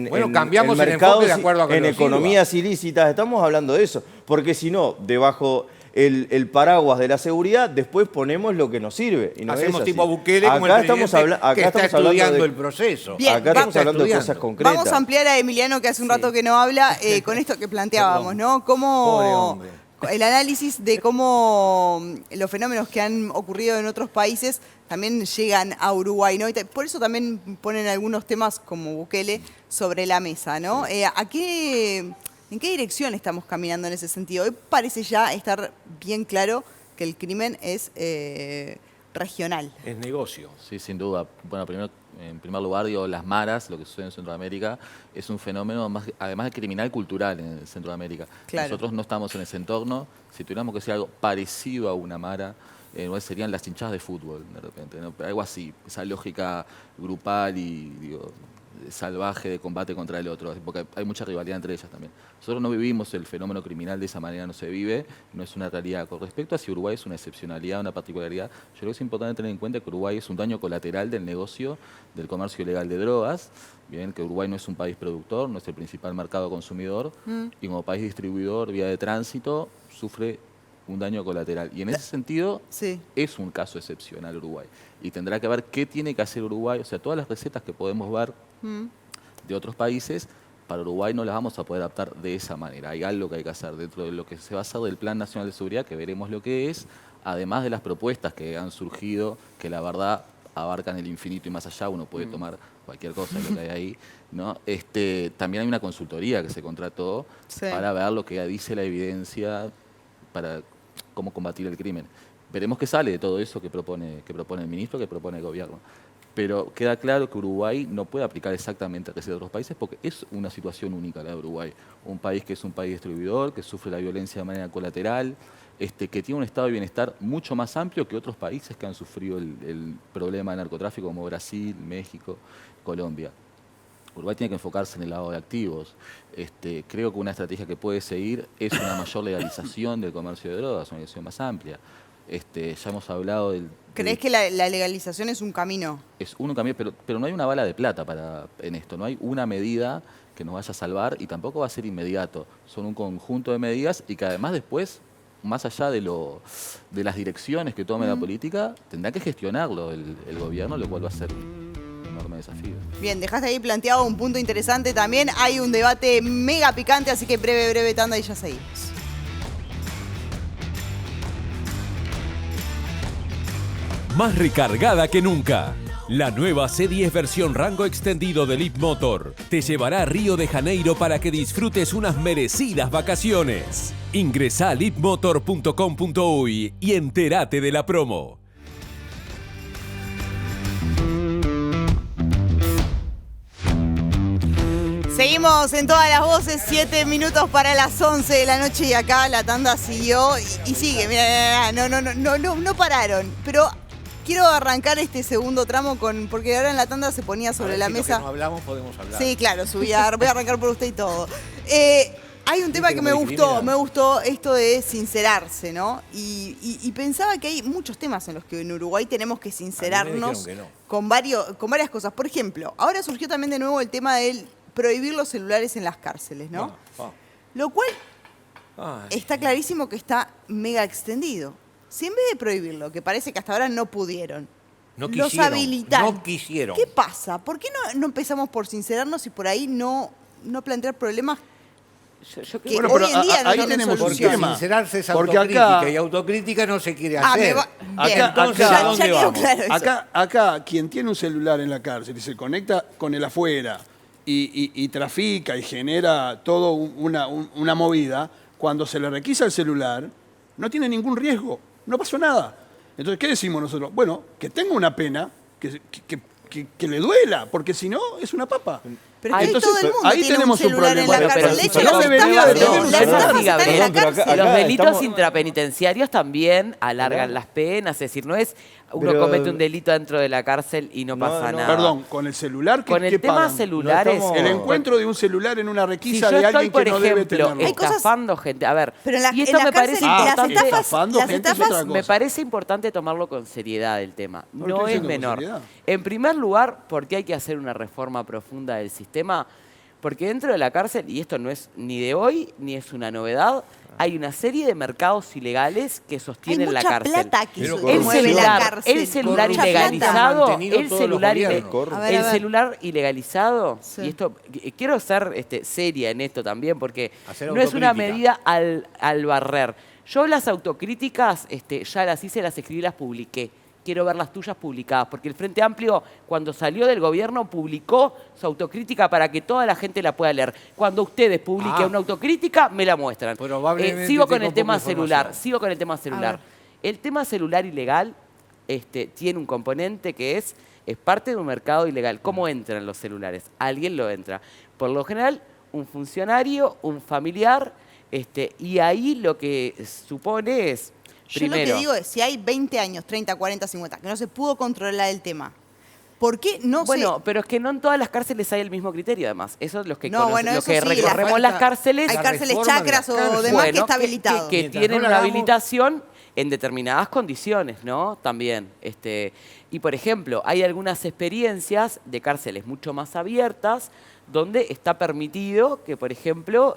Bueno, cambiamos el mercados, enfoque de acuerdo a que en nos sirva. economías ilícitas, estamos hablando de eso. Porque si no, debajo el paraguas de la seguridad, después ponemos lo que nos sirve. Y no Hacemos es así. tipo Bukele como Acá el presidente que está estudiando el proceso. Bien, acá estamos hablando de cosas concretas. Vamos a ampliar a Emiliano, que hace un rato que no habla, con esto que planteábamos, ¿no? Cómo el análisis de cómo los fenómenos que han ocurrido en otros países también llegan a Uruguay, ¿no? Y por eso también ponen algunos temas como Bukele sobre la mesa, ¿no? ¿En qué dirección estamos caminando en ese sentido? Hoy parece ya estar bien claro que el crimen es regional. Es negocio. Sí, sin duda. Bueno, en primer lugar, digo, las maras, lo que sucede en Centroamérica, es un fenómeno, además de criminal, cultural en Centroamérica. Claro. Nosotros no estamos en ese entorno. Si tuviéramos que hacer algo parecido a una mara, serían las hinchadas de fútbol, de repente, ¿no? Algo así, esa lógica grupal y, digo, salvaje de combate contra el otro, porque hay mucha rivalidad entre ellas también. Nosotros no vivimos el fenómeno criminal de esa manera, no se vive, no es una realidad. Con respecto a si Uruguay es una excepcionalidad, una particularidad, yo creo que es importante tener en cuenta que Uruguay es un daño colateral del negocio del comercio ilegal de drogas, bien, que Uruguay no es un país productor, no es el principal mercado consumidor, y como país distribuidor, vía de tránsito, sufre un daño colateral. Y en ese sentido, es un caso excepcional Uruguay. Y tendrá que ver qué tiene que hacer Uruguay, o sea, todas las recetas que podemos ver de otros países, para Uruguay no las vamos a poder adaptar de esa manera. Hay algo que hay que hacer dentro de lo que se va a hacer del Plan Nacional de Seguridad, que veremos lo que es, además de las propuestas que han surgido, que la verdad abarcan el infinito y más allá, uno puede tomar cualquier cosa de lo que hay ahí, ¿no? También hay una consultoría que se contrató para ver lo que dice la evidencia para cómo combatir el crimen. Veremos qué sale de todo eso que propone el ministro, que propone el gobierno. Pero queda claro que Uruguay no puede aplicar exactamente a otros países porque es una situación única la de Uruguay. Un país que es un país distribuidor, que sufre la violencia de manera colateral, que tiene un estado de bienestar mucho más amplio que otros países que han sufrido el problema de narcotráfico como Brasil, México, Colombia. Uruguay tiene que enfocarse en el lado de activos. Creo que una estrategia que puede seguir es una mayor legalización del comercio de drogas, una legalización más amplia. Ya hemos hablado del... ¿Crees que la legalización es un camino? Es un camino, pero no hay una bala de plata en esto, no hay una medida que nos vaya a salvar y tampoco va a ser inmediato. Son un conjunto de medidas y que además después, más allá de las direcciones que tome la política, tendrá que gestionarlo el gobierno, lo cual va a ser un enorme desafío. Bien, dejaste ahí planteado un punto interesante también. Hay un debate mega picante, así que breve tanda y ya seguimos. Más recargada que nunca. La nueva C10 versión rango extendido de Leapmotor te llevará a Río de Janeiro para que disfrutes unas merecidas vacaciones. Ingresá a leapmotor.com.uy y entérate de la promo. Seguimos en todas las voces, 7 minutos para las 11 de la noche y acá la tanda siguió y sigue. Mira, no pararon. Pero quiero arrancar este segundo tramo porque ahora en la tanda se ponía sobre la mesa. Que no hablamos, podemos hablar. Sí, claro, voy a arrancar por usted y todo. Hay un tema que me gustó esto de sincerarse, ¿no? Y pensaba que hay muchos temas en los que en Uruguay tenemos que sincerarnos con varias cosas. Por ejemplo, ahora surgió también de nuevo el tema del prohibir los celulares en las cárceles, ¿no? Lo cual está clarísimo que está mega extendido. Si en vez de prohibirlo, que parece que hasta ahora no pudieron, los habilitan. No quisieron. ¿Qué pasa? ¿Por qué no empezamos por sincerarnos y por ahí no plantear problemas que Bueno, hoy en día no ahí tienen tenemos un solución? tema. Sincerarse es Porque autocrítica acá- y autocrítica no se quiere hacer. Entonces, Ya ¿a dónde quedó vamos? claro eso. Acá, quien tiene un celular en la cárcel y se conecta con el afuera y trafica y genera toda una movida, cuando se le requisa el celular, no tiene ningún riesgo, no pasó nada. Entonces, ¿qué decimos nosotros? Bueno, que tenga una pena, que le duela, porque si no, es una papa. Pero es que Entonces, todo el mundo ahí tiene tenemos un un celular en problema. la cárcel. De hecho, No las debería de estafas tener un las celular. estafas están en la cárcel. Los delitos estamos- intrapenitenciarios también alargan las penas, es decir, no es uno Pero- comete un delito dentro de la cárcel y no pasa nada. Perdón, con el celular, Con el ¿qué tema pagan? celulares- No estamos- El encuentro de un celular en una Si requisa yo de estoy, alguien por que no debe ejemplo, tenerlo. estafando gente, a ver, Pero en la- y esto en la me cárcel, parece las importante, estafas- Estafando las gente es estafas- otra cosa. me parece importante tomarlo con seriedad el tema. No lo No estoy es diciendo con menor. seriedad. En primer lugar, porque hay que hacer una reforma profunda del sistema, porque dentro de la cárcel, y esto no es ni de hoy ni es una novedad, hay una serie de mercados ilegales que sostienen Hay la mucha cárcel. plata que el mueve la celular, cárcel. el celular Mucha plata. ilegalizado, Mantenido el todos los celular, gobiernos. A ver, a el ver. celular ilegalizado, Sí. y esto quiero ser seria en esto también, porque Hacer no es una autocrítica. medida al barrer. Yo las autocríticas ya las hice, las escribí, las publiqué. Quiero ver las tuyas publicadas, porque el Frente Amplio, cuando salió del gobierno, publicó su autocrítica para que toda la gente la pueda leer. Cuando ustedes publiquen una autocrítica, me la muestran. Probablemente Sigo con tengo el tema poca celular, información. sigo con el tema celular. El tema celular ilegal tiene un componente que es parte de un mercado ilegal. ¿Cómo entran los celulares? Alguien lo entra. Por lo general, un funcionario, un familiar, y ahí lo que supone es, Yo lo que digo es, si hay 20 años, 30, 40, 50, que no se pudo controlar el tema, ¿por qué no bueno, se...? pero es que no en todas las cárceles hay el mismo criterio, además. Eso es los que, No, bueno, los eso que sí, recorremos las cárceles. Hay cárceles reforma de las chacras o cárceles. demás que Bueno, está habilitado. que Mientras tienen no la una hagamos- habilitación en determinadas condiciones, ¿no? También. Y, por ejemplo, hay algunas experiencias de cárceles mucho más abiertas donde está permitido que, por ejemplo,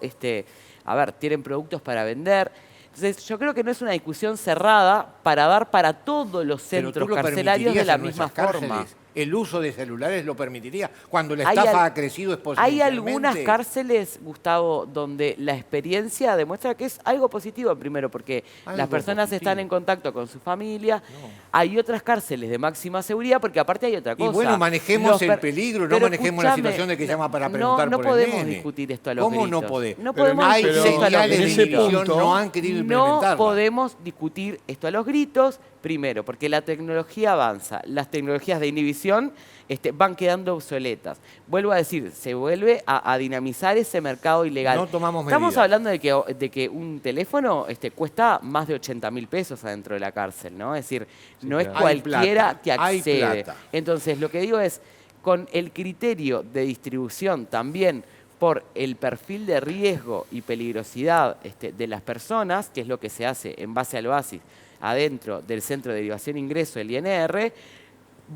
tienen productos para vender. Entonces, yo creo que no es una discusión cerrada para dar para todos los Pero centros tú lo carcelarios de permitirías la en misma nuestras forma. cárceles. El uso de celulares lo permitiría. Cuando la Hay estafa al- ha crecido Hay exponencialmente. algunas cárceles, Gustavo, donde la experiencia demuestra que es algo positivo, primero, porque Algo las personas positivo. están en contacto con su familia. Hay otras cárceles de máxima seguridad, porque aparte hay otra cosa. Y bueno, manejemos Los el per- peligro, no Pero manejemos la escúchame, situación de que llama para no- preguntar no por el podemos nene. discutir esto a los ¿Cómo gritos. no podemos? No podemos Hay discutir esto a los señales de gritos. inhibición, no han querido No implementarla. podemos discutir esto a los gritos, primero, porque la tecnología avanza. Las tecnologías de inhibición van quedando obsoletas. Vuelvo a decir, se vuelve a dinamizar ese mercado ilegal. No tomamos Estamos medidas. hablando de que un teléfono cuesta más de 80.000 pesos adentro de la cárcel, ¿no? Es decir, no es claro. Hay cualquiera plata, que hay accede. plata. Entonces, lo que digo es, con el criterio de distribución también por el perfil de riesgo y peligrosidad de las personas, que es lo que se hace en base al OASIS adentro del Centro de Derivación e Ingreso, el INR,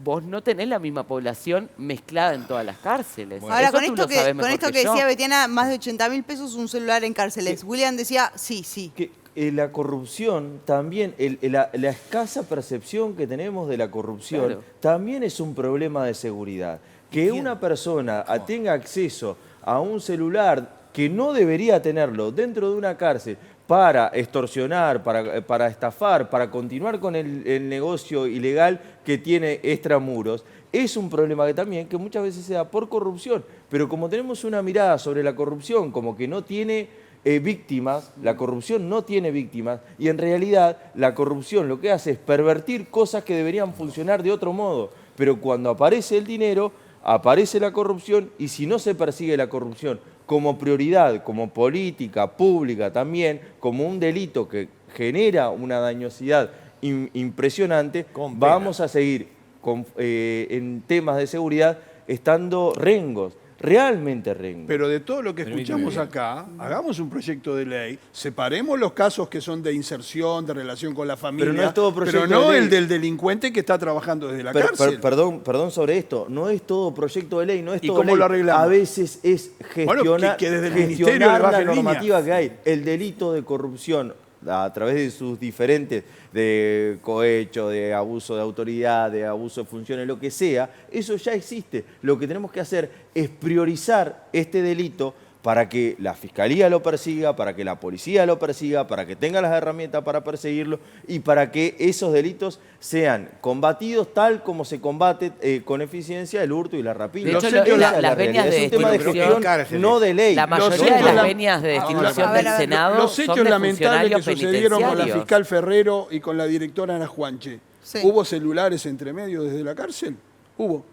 vos no tenés la misma población mezclada en todas las cárceles. Ahora, Eso con tú esto lo sabés que, mejor que yo. decía Betiana, más de 80.000 pesos un celular en cárceles. William decía, sí. Que la corrupción también, la escasa percepción que tenemos de la corrupción, Claro. también es un problema de seguridad. Que una persona tenga acceso a un celular que no debería tenerlo dentro de una cárcel para extorsionar, para estafar, para continuar con el negocio ilegal que tiene extramuros, es un problema que muchas veces se da por corrupción. Pero como tenemos una mirada sobre la corrupción como que no tiene víctimas, la corrupción no tiene víctimas, y en realidad la corrupción lo que hace es pervertir cosas que deberían funcionar de otro modo. Pero cuando aparece el dinero, aparece la corrupción, y si no se persigue la corrupción como prioridad, como política pública también, como un delito que genera una dañosidad impresionante, vamos a seguir en temas de seguridad estando rengos. realmente rengo. Pero de todo lo que escuchamos acá, hagamos un proyecto de ley, separemos los casos que son de inserción, de relación con la familia, Pero no es todo proyecto pero no de ley. el del delincuente que está trabajando desde la cárcel. Perdón sobre esto, no es todo proyecto de ley, no es ¿Y todo cómo ley. lo arreglamos? A veces es Bueno, gestionar, que desde el ministerio le gestionar la bajen normativa línea. que hay. El delito de corrupción a través de sus diferentes, de cohecho, de abuso de autoridad, de abuso de funciones, lo que sea, eso ya existe. Lo que tenemos que hacer es priorizar este delito para que la Fiscalía lo persiga, para que la policía lo persiga, para que tenga las herramientas para perseguirlo y para que esos delitos sean combatidos tal como se combate con eficiencia el hurto y la rapiña. De hecho, las venias de es un tema de gestión, no de ley. La mayoría de las venias de destitución del Senado los son hechos de lamentables que funcionarios sucedieron con la penitenciarios. fiscal Ferrero y con la directora Ana Juanche. Sí. ¿Hubo celulares entre medio desde la cárcel? Hubo.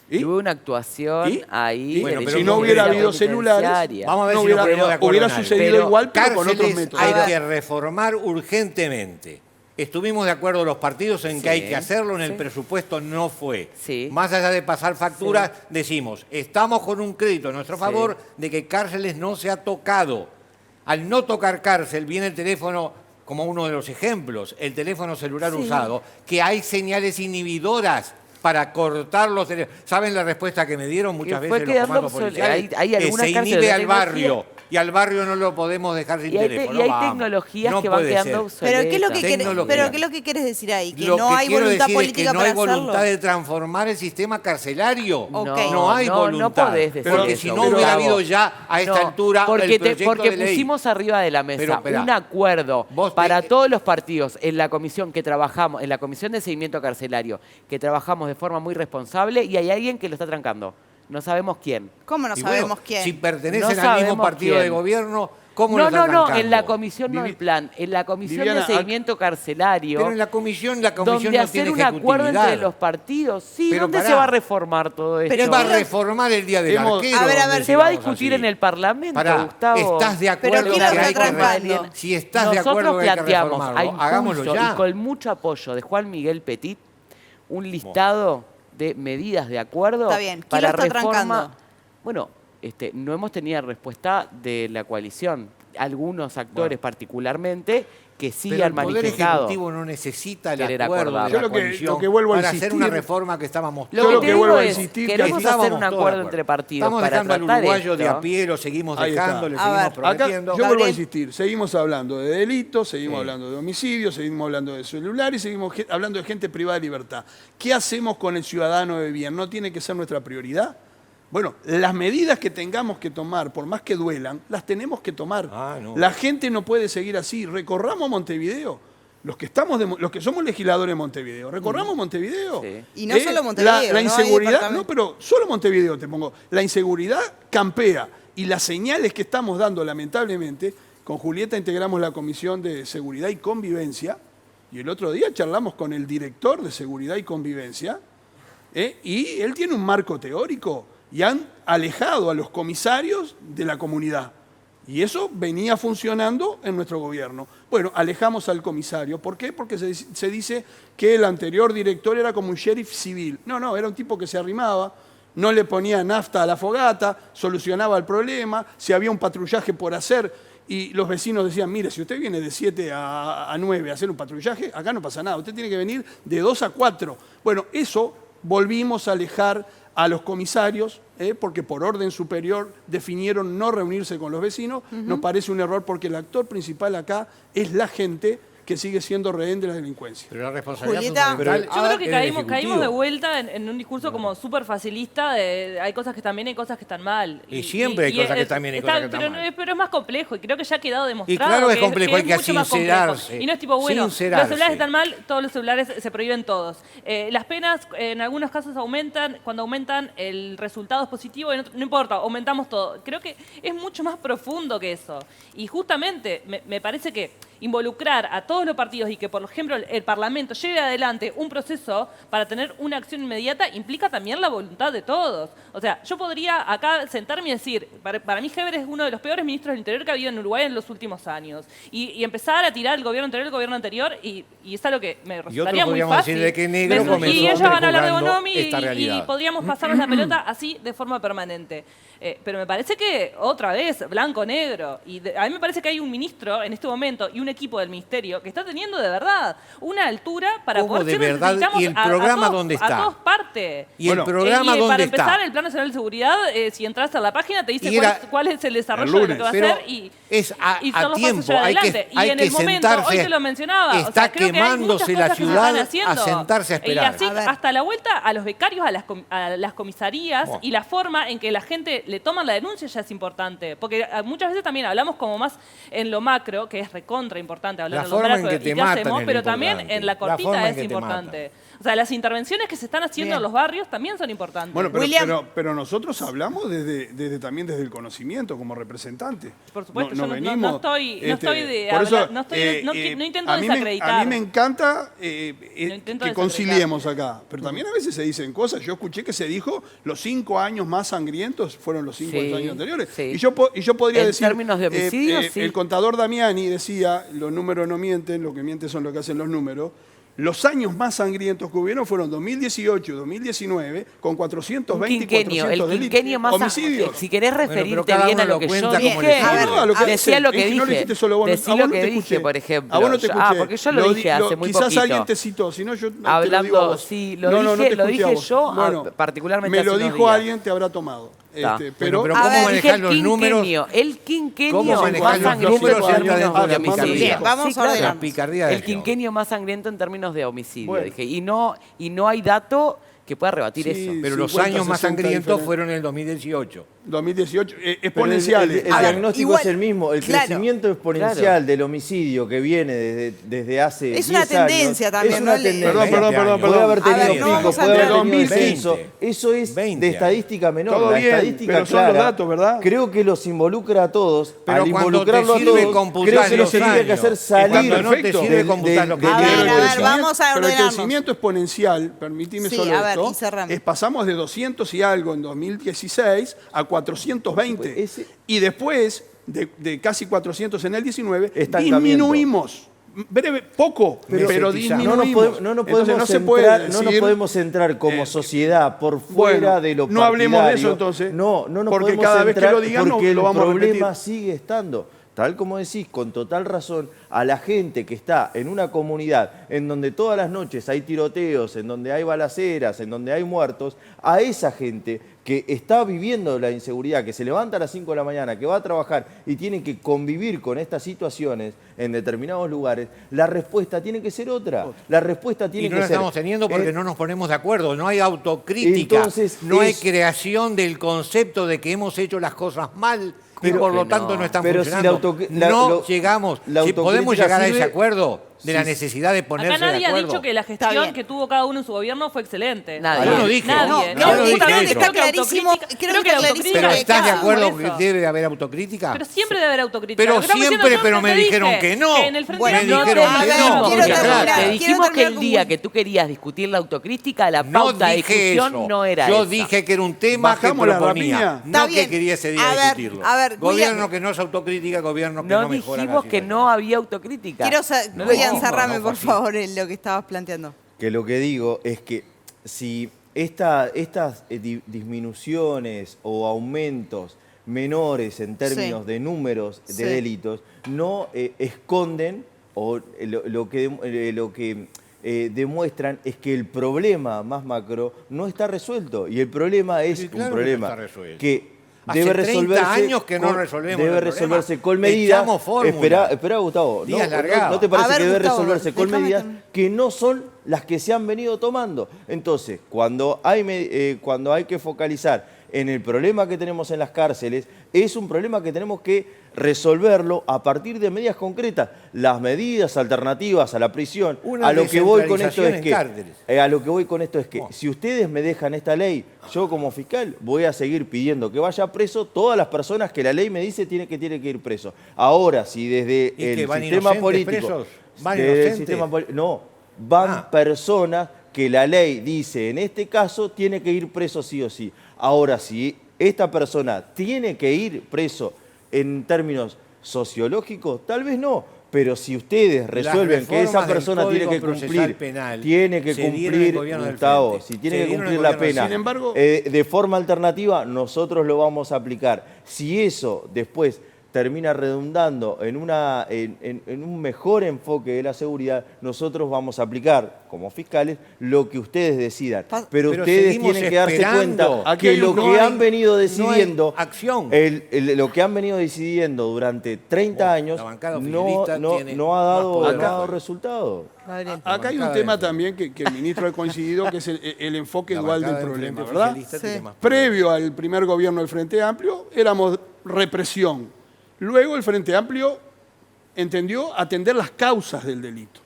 Y hubo una actuación ahí. Bueno, de pero si no hubiera habido celulares, penitenciaria. Vamos a ver no si hubiera- nos ponemos de acuerdo hubiera en algo. sucedido igual, pero con otros cárceles métodos. hay A ver. que reformar urgentemente. Estuvimos de acuerdo los partidos en Sí. que hay que hacerlo, en el Sí. presupuesto no fue. Sí. Más allá de pasar facturas, decimos, estamos con un crédito a nuestro favor de que cárceles no se ha tocado. Al no tocar cárcel, viene el teléfono como uno de los ejemplos, el teléfono celular Sí. usado, que hay señales inhibidoras para cortar los teléfonos. ¿Saben la respuesta que me dieron muchas Que fue veces los quedando comandos obsoleto. policiales? Hay Que algunas se cárceles inhibe de al tecnología. barrio y al barrio no lo podemos dejar sin Y hay teléfono. hay tecnologías No que van puede quedando ser. obsoletas. Pero ¿qué es lo que querés, Tecnología. pero ¿qué es lo que quieres decir ahí? Que Lo no que hay quiero voluntad decir política es que no para hay voluntad hacerlo. de transformar el sistema carcelario. Ok. No hay no voluntad. podés decir porque eso, si no hubiera Gustavo. habido ya a esta No, altura porque el proyecto porque de ley. pusimos arriba de la Pero, mesa esperá. un acuerdo Vos para todos los partidos en la comisión que trabajamos, en la comisión de seguimiento carcelario, que trabajamos de forma muy responsable y hay alguien que lo está trancando. No sabemos quién. ¿Cómo no Y sabemos bueno, quién? Si pertenecen No al mismo sabemos partido quién. de gobierno, ¿cómo No, lo están no, trancando? en la comisión no del plan, en la comisión Viviana, de seguimiento carcelario. Pero en la comisión donde no hacer tiene un acuerdo ejecutividad. entre los partidos. Sí, Pero ¿dónde pará. se va a reformar todo esto? Pero va a reformar el día del Hemos- arquero. A ver, donde se va a sigamos discutir así. en el Parlamento, Pará, Gustavo. ¿estás de acuerdo Pero ¿quién que lo hay está que trancando? Si estás de Nosotros acuerdo que hay que planteamos reformarlo, a hagámoslo impulso ya. y con mucho apoyo de Juan Miguel Petit un listado de medidas de acuerdo Está bien. ¿Quién para lo está reforma. trancando? Bueno, no hemos tenido respuesta de la coalición. Algunos actores particularmente que sí Pero han el Poder manifestado. Ejecutivo no necesita el querer acuerdo acordar. de Yo la lo que coalición vuelvo a para insistir- hacer una reforma que estábamos Lo Yo que lo te que digo vuelvo a es, insistir, queremos que hacer un estábamos todos de acuerdo acuerdo. entre partidos Estamos para dejando al tratar uruguayo de esto. a pie, lo seguimos Ahí está. dejando, le A seguimos ver. Acá prometiendo. yo vuelvo a Gabriel. insistir, seguimos hablando de delitos, seguimos Sí. hablando de homicidios, seguimos hablando de celulares, seguimos hablando de gente privada de libertad. ¿Qué hacemos con el ciudadano de bien? ¿No tiene que ser nuestra prioridad? Bueno, las medidas que tengamos que tomar, por más que duelan, las tenemos que tomar. No. La gente no puede seguir así. Recorramos Montevideo. Los que somos legisladores de Montevideo, recorramos Montevideo. Sí. Y no solo Montevideo, La ¿no? Hay inseguridad, departamentos. no, pero solo Montevideo te pongo. La inseguridad campea. Y las señales que estamos dando, lamentablemente, con Julieta integramos la Comisión de Seguridad y Convivencia, y el otro día charlamos con el director de Seguridad y Convivencia, y él tiene un marco teórico, y han alejado a los comisarios de la comunidad. Y eso venía funcionando en nuestro gobierno. Bueno, alejamos al comisario. ¿Por qué? Porque se dice que el anterior director era como un sheriff civil. No, era un tipo que se arrimaba, no le ponía nafta a la fogata, solucionaba el problema, si había un patrullaje por hacer y los vecinos decían, mire, si usted viene de 7 a 9 a hacer un patrullaje, acá no pasa nada, usted tiene que venir de 2 a 4. Bueno, eso volvimos a alejar a los comisarios, porque por orden superior definieron no reunirse con los vecinos. Nos parece un error porque el actor principal acá es la gente que sigue siendo rehén de la delincuencia. Pero la responsabilidad Julieta, fundamental Yo creo que es del caímos Ejecutivo. de vuelta en un discurso como súper facilista de hay cosas que están bien y hay cosas que están mal. Y siempre hay cosas que están bien y cosas que están pero, mal. pero es más complejo y creo que ya ha quedado demostrado. Y claro que es que complejo, hay que mucho más complejo. sincerarse. Y no es tipo, bueno, los Sincerarse. celulares están mal, todos los celulares se prohíben todos. Las penas en algunos casos aumentan, cuando aumentan el resultado es positivo, y no importa, aumentamos todo. Creo que es mucho más profundo que eso. Y justamente me parece que involucrar a todos los partidos y que, por ejemplo, el Parlamento lleve adelante un proceso para tener una acción inmediata implica también la voluntad de todos. O sea, yo podría acá sentarme y decir, para mí Heber es uno de los peores ministros del Interior que ha habido en Uruguay en los últimos años. Y empezar a tirar el gobierno anterior, y es algo que me resultaría muy fácil. Decir de que negro comenzó y ellos van a hablar de Bonomi y podríamos pasarnos la pelota así de forma permanente. Pero me parece que, otra vez, blanco-negro. A mí me parece que hay un ministro en este momento y un equipo del ministerio que está teniendo de verdad una altura para poder de verdad? ¿Y el programa dónde está? A todas partes. ¿Y el programa dónde para está? empezar, el Plan Nacional de Seguridad, si entras a la página, te dice cuál es el desarrollo de lo que va a hacer y son los pasos ya adelante. Y en el momento, hoy te lo mencionaba, está quemándose la ciudad a sentarse a esperar. Y así, hasta la vuelta a los becarios, a las comisarías y la forma en que la gente le toman la denuncia ya es importante. Porque muchas veces también hablamos como más en lo macro, que es recontra importante hablar en lo macro y qué hacemos, pero también en la cortita es importante. O sea, las intervenciones que se están haciendo en los barrios también son importantes. Bueno, pero nosotros hablamos también desde el conocimiento como representantes. Por supuesto, no yo venimos, no intento desacreditar. A mí me encanta que conciliemos acá, pero también a veces se dicen cosas. Yo escuché que se dijo los 5 años más sangrientos fueron los 5 años anteriores. Sí. Y yo podría decir, en términos de homicidios, sí. El contador Damiani decía, los números no mienten, lo que mienten son lo que hacen los números. Los años más sangrientos que hubieron fueron 2018 y 2019, con 420 y 400 delitos. Homicidios. Si querés referirte bien a lo que yo dije, decía lo que dije. No lo dijiste solo vos. Decí lo que dije, por ejemplo. A vos no te escuché. Porque yo lo dije hace muy poquito. Quizás alguien te citó, si no yo hablando, te lo digo a vos. Sí, lo dije yo, bueno, particularmente me lo dijo alguien, te habrá tomado. Pero ¿cómo manejar los números? El quinquenio ¿Cómo manejar los números de homicidio? Vamos a ordenar. El quinquenio más sangriento en términos de homicidio, dije. Y no hay dato que pueda rebatir eso. Pero los años más sangrientos fueron en el 2018. 2018, exponenciales. El diagnóstico es el mismo. El crecimiento exponencial del homicidio que viene desde hace 10 años. Es una tendencia también. Es una tendencia. Perdón. Puede haber tenido pico, puede haber tenido 2020. descenso. Eso es de estadística menor. Todo la bien, estadística pero son clara, los datos, ¿verdad? Creo que los involucra a todos. Pero al cuando involucrarlo te a sirve todos, computar creo que los lo tendría que años. hacer salir Cuando no te sirve computar los A ver, vamos a Pero el ordenarnos. crecimiento exponencial, permitime Sí, solo a ver, esto, y cerramos. pasamos de 200 y algo en 2016 a 420. Y después de casi 400 en el 19, disminuimos. Poco, pero disminuimos. No nos podemos centrar como sociedad por fuera de lo partidario. No hablemos de eso entonces. No nos porque podemos cada vez que centrar lo digan porque lo vamos a repetir. El problema sigue estando. Tal como decís, con total razón, a la gente que está en una comunidad en donde todas las noches hay tiroteos, en donde hay balaceras, en donde hay muertos, a esa gente que está viviendo la inseguridad, que se levanta a las 5 de la mañana, que va a trabajar y tiene que convivir con estas situaciones en determinados lugares, la respuesta tiene que ser otra. La respuesta tiene que ser... Y no la estamos teniendo porque no nos ponemos de acuerdo, no hay autocrítica, Entonces, no hay creación del concepto de que hemos hecho las cosas mal y por lo tanto no están funcionando. No llegamos, si podemos llegar a ese acuerdo de la necesidad de ponerse de acuerdo. Acá nadie ha dicho que la gestión que tuvo cada uno en su gobierno fue excelente. Nadie. Yo no dije. Creo que está clarísimo. Pero ¿estás de acuerdo que debe haber autocrítica? Pero siempre debe haber autocrítica. Pero siempre, pero me dijeron que no. Me dijeron que no. Te dijimos que el día que tú querías discutir la autocrítica, la pauta de discusión no era esa. Yo dije que era un tema que proponía, no que quería ese día discutirlo. Gobierno que no es autocrítica, gobierno que no mejora. No dijimos que no había autocrítica. Voy a encerrarme, por favor, en lo que estabas planteando. Que lo que digo es que si estas disminuciones o aumentos menores en términos de números de delitos no esconden o lo que demuestran es que el problema más macro no está resuelto. Y el problema es un problema que debe resolverse. Hace 30 años que no resolvemos. Debe resolverse con medidas. Espera, Gustavo. ¿No te parece que debe resolverse con medidas que no son las que se han venido tomando? Entonces, cuando hay que focalizar en el problema que tenemos en las cárceles, es un problema que tenemos que resolverlo a partir de medidas concretas. Las medidas alternativas a la prisión, a lo que voy con esto es que, si ustedes me dejan esta ley, yo como fiscal voy a seguir pidiendo que vaya preso todas las personas que la ley me dice tiene que ir preso. Ahora, si desde el sistema político... Van personas que la ley dice, en este caso, tiene que ir preso sí o sí. Ahora, si esta persona tiene que ir preso en términos sociológicos, tal vez no. Pero si ustedes resuelven que esa persona tiene que cumplir, Gustavo, si tiene que cumplir la pena, de forma alternativa, nosotros lo vamos a aplicar. Si eso después termina redundando en un mejor enfoque de la seguridad, nosotros vamos a aplicar, como fiscales, lo que ustedes decidan. Pero ustedes tienen que darse cuenta que lo que han venido decidiendo, lo que han venido decidiendo durante 30 años no ha dado resultado. Acá hay un tema también que el ministro ha coincidido, que es el enfoque dual del problema, ¿verdad? Previo al primer gobierno del Frente Amplio, éramos represión. Luego el Frente Amplio entendió atender las causas del delito.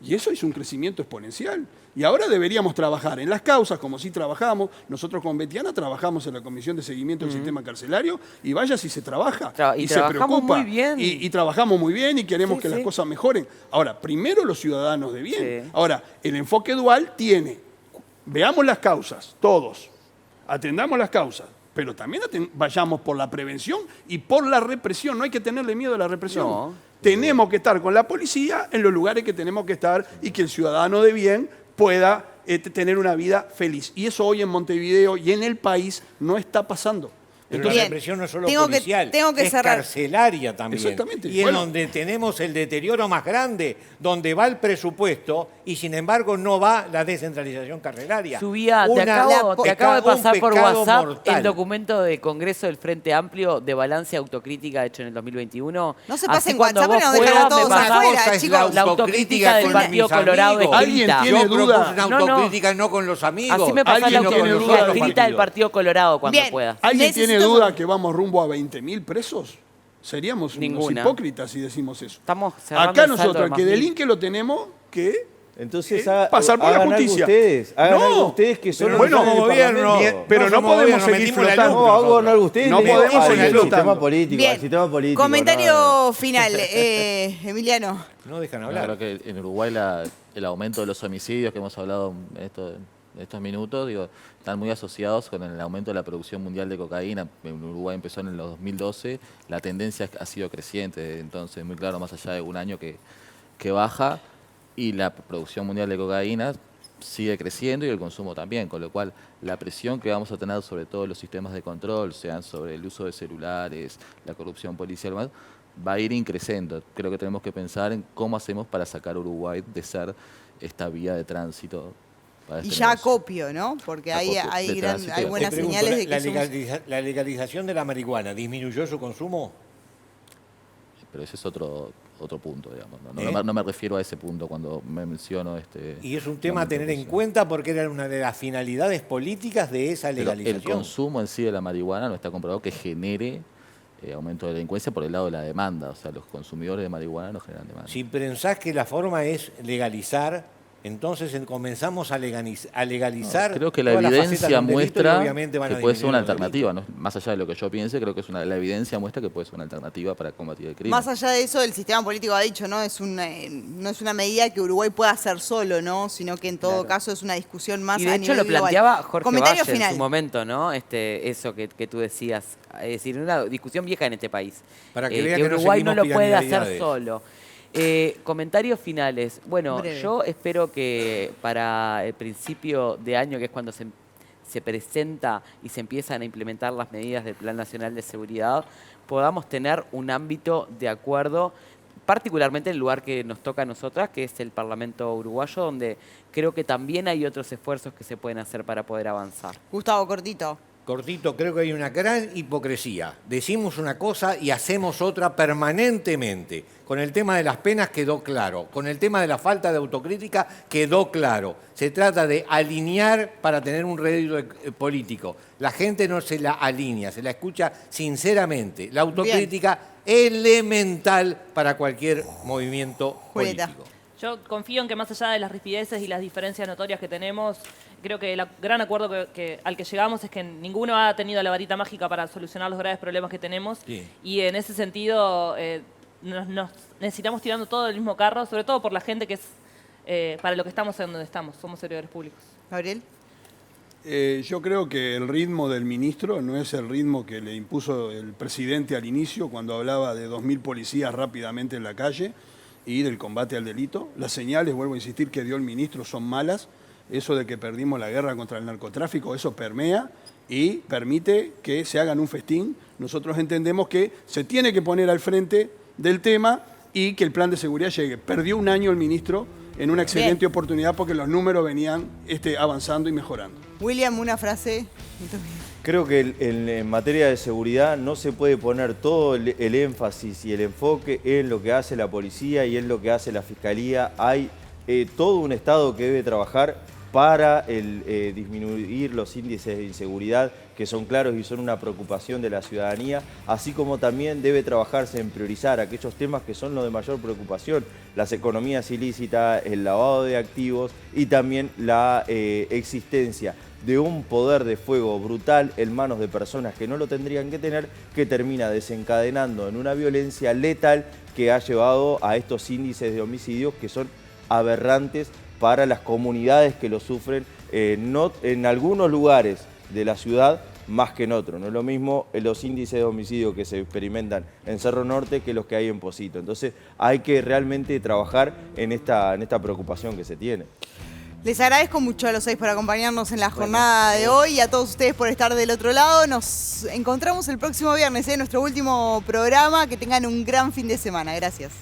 Y eso hizo un crecimiento exponencial. Y ahora deberíamos trabajar en las causas, como sí trabajamos. Nosotros con Betiana trabajamos en la Comisión de Seguimiento del Sistema Carcelario, y vaya si se trabaja. Y se preocupa. Muy bien. Y trabajamos muy bien y queremos que las cosas mejoren. Ahora, primero los ciudadanos de bien. Ahora, el enfoque dual tiene, veamos las causas, todos, atendamos las causas. Pero también vayamos por la prevención y por la represión. No hay que tenerle miedo a la represión. No. Tenemos que estar con la policía en los lugares que tenemos que estar y que el ciudadano de bien pueda tener una vida feliz. Y eso hoy en Montevideo y en el país no está pasando. Pero la represión no es solo policial, es carcelaria también. Exactamente. Y es donde tenemos el deterioro más grande, donde va el presupuesto y sin embargo no va la descentralización carcelaria. Subía, te acabo de pasar por WhatsApp el documento de Congreso del Frente Amplio de balance autocrítica hecho en el 2021. No se pasen WhatsApp, pero nos dejan a todos afuera, chicos. La autocrítica del Partido Colorado escrita. ¿Alguien tiene duda? Una autocrítica no con los amigos. Así me pasa la autocrítica escrita del Partido Colorado cuando pueda. ¿Alguien tiene duda que vamos rumbo a 20.000 presos? Seríamos unos hipócritas si decimos eso. Acá nosotros, el que delinque lo tenemos que pasar por la justicia. Hagan algo ustedes que son como gobierno, pero no podemos seguir flotando. No podemos seguir flotando. Sistema político. Comentario final, Emiliano. No dejan hablar. Creo que en Uruguay el aumento de los homicidios que hemos hablado en estos minutos, están muy asociados con el aumento de la producción mundial de cocaína. En Uruguay empezó en el 2012, la tendencia ha sido creciente, entonces muy claro, más allá de un año que baja, y la producción mundial de cocaína sigue creciendo y el consumo también, con lo cual la presión que vamos a tener sobre todos los sistemas de control, sean sobre el uso de celulares, la corrupción policial, va a ir increciendo. Creo que tenemos que pensar en cómo hacemos para sacar a Uruguay de ser esta vía de tránsito. Y ya acopio, ¿no? Porque hay buenas señales de que la legalización de la marihuana, ¿disminuyó su consumo? Pero ese es otro punto, digamos. No me refiero a ese punto cuando me menciono Y es un tema a tener en cuenta porque era una de las finalidades políticas de esa legalización. Pero el consumo en sí de la marihuana no está comprobado que genere aumento de delincuencia por el lado de la demanda. O sea, los consumidores de marihuana no generan demanda. Si pensás que la forma es legalizar, entonces comenzamos a legalizar. Creo que la evidencia muestra que puede ser una alternativa, ¿no? Más allá de lo que yo piense, creo que la evidencia muestra que puede ser una alternativa para combatir el crimen. Más allá de eso, el sistema político ha dicho, ¿no? No es una medida que Uruguay pueda hacer solo, ¿no? Sino que en todo caso es una discusión más a nivel global. Y de hecho lo planteaba Jorge Valle en su momento, ¿no? Eso que tú decías. Es decir, una discusión vieja en este país. Para que vean que Uruguay no lo puede hacer solo. Comentarios finales. Bueno, yo espero que para el principio de año, que es cuando se presenta y se empiezan a implementar las medidas del Plan Nacional de Seguridad, podamos tener un ámbito de acuerdo, particularmente en el lugar que nos toca a nosotras, que es el Parlamento uruguayo, donde creo que también hay otros esfuerzos que se pueden hacer para poder avanzar. Gustavo, cortito. Cortito, creo que hay una gran hipocresía. Decimos una cosa y hacemos otra permanentemente. Con el tema de las penas quedó claro. Con el tema de la falta de autocrítica quedó claro. Se trata de alinear para tener un rédito político. La gente no se la alinea, se la escucha sinceramente. La autocrítica elemental para cualquier movimiento político. Yo confío en que más allá de las rispideces y las diferencias notorias que tenemos, creo que el gran acuerdo al que llegamos es que ninguno ha tenido la varita mágica para solucionar los graves problemas que tenemos. Sí. Y en ese sentido nos necesitamos tirando todo del mismo carro, sobre todo por la gente que es para lo que estamos en donde estamos. Somos servidores públicos. Gabriel. Yo creo que el ritmo del ministro no es el ritmo que le impuso el presidente al inicio cuando hablaba de 2.000 policías rápidamente en la calle y del combate al delito. Las señales, vuelvo a insistir, que dio el ministro son malas. Eso de que perdimos la guerra contra el narcotráfico, eso permea y permite que se hagan un festín. Nosotros entendemos que se tiene que poner al frente del tema y que el plan de seguridad llegue. Perdió un año el ministro en una excelente oportunidad porque los números venían avanzando y mejorando. William, una frase. Creo que en materia de seguridad no se puede poner todo el énfasis y el enfoque en lo que hace la policía y en lo que hace la fiscalía. Hay todo un Estado que debe trabajar para disminuir los índices de inseguridad que son claros y son una preocupación de la ciudadanía, así como también debe trabajarse en priorizar aquellos temas que son los de mayor preocupación, las economías ilícitas, el lavado de activos y también la existencia de un poder de fuego brutal en manos de personas que no lo tendrían que tener, que termina desencadenando en una violencia letal que ha llevado a estos índices de homicidios que son aberrantes para las comunidades que lo sufren, en algunos lugares de la ciudad más que en otros. No es lo mismo los índices de homicidio que se experimentan en Cerro Norte que los que hay en Pocito. Entonces hay que realmente trabajar en esta preocupación que se tiene. Les agradezco mucho a los 6 por acompañarnos en la jornada de hoy y a todos ustedes por estar del otro lado. Nos encontramos el próximo viernes en nuestro último programa. Que tengan un gran fin de semana. Gracias.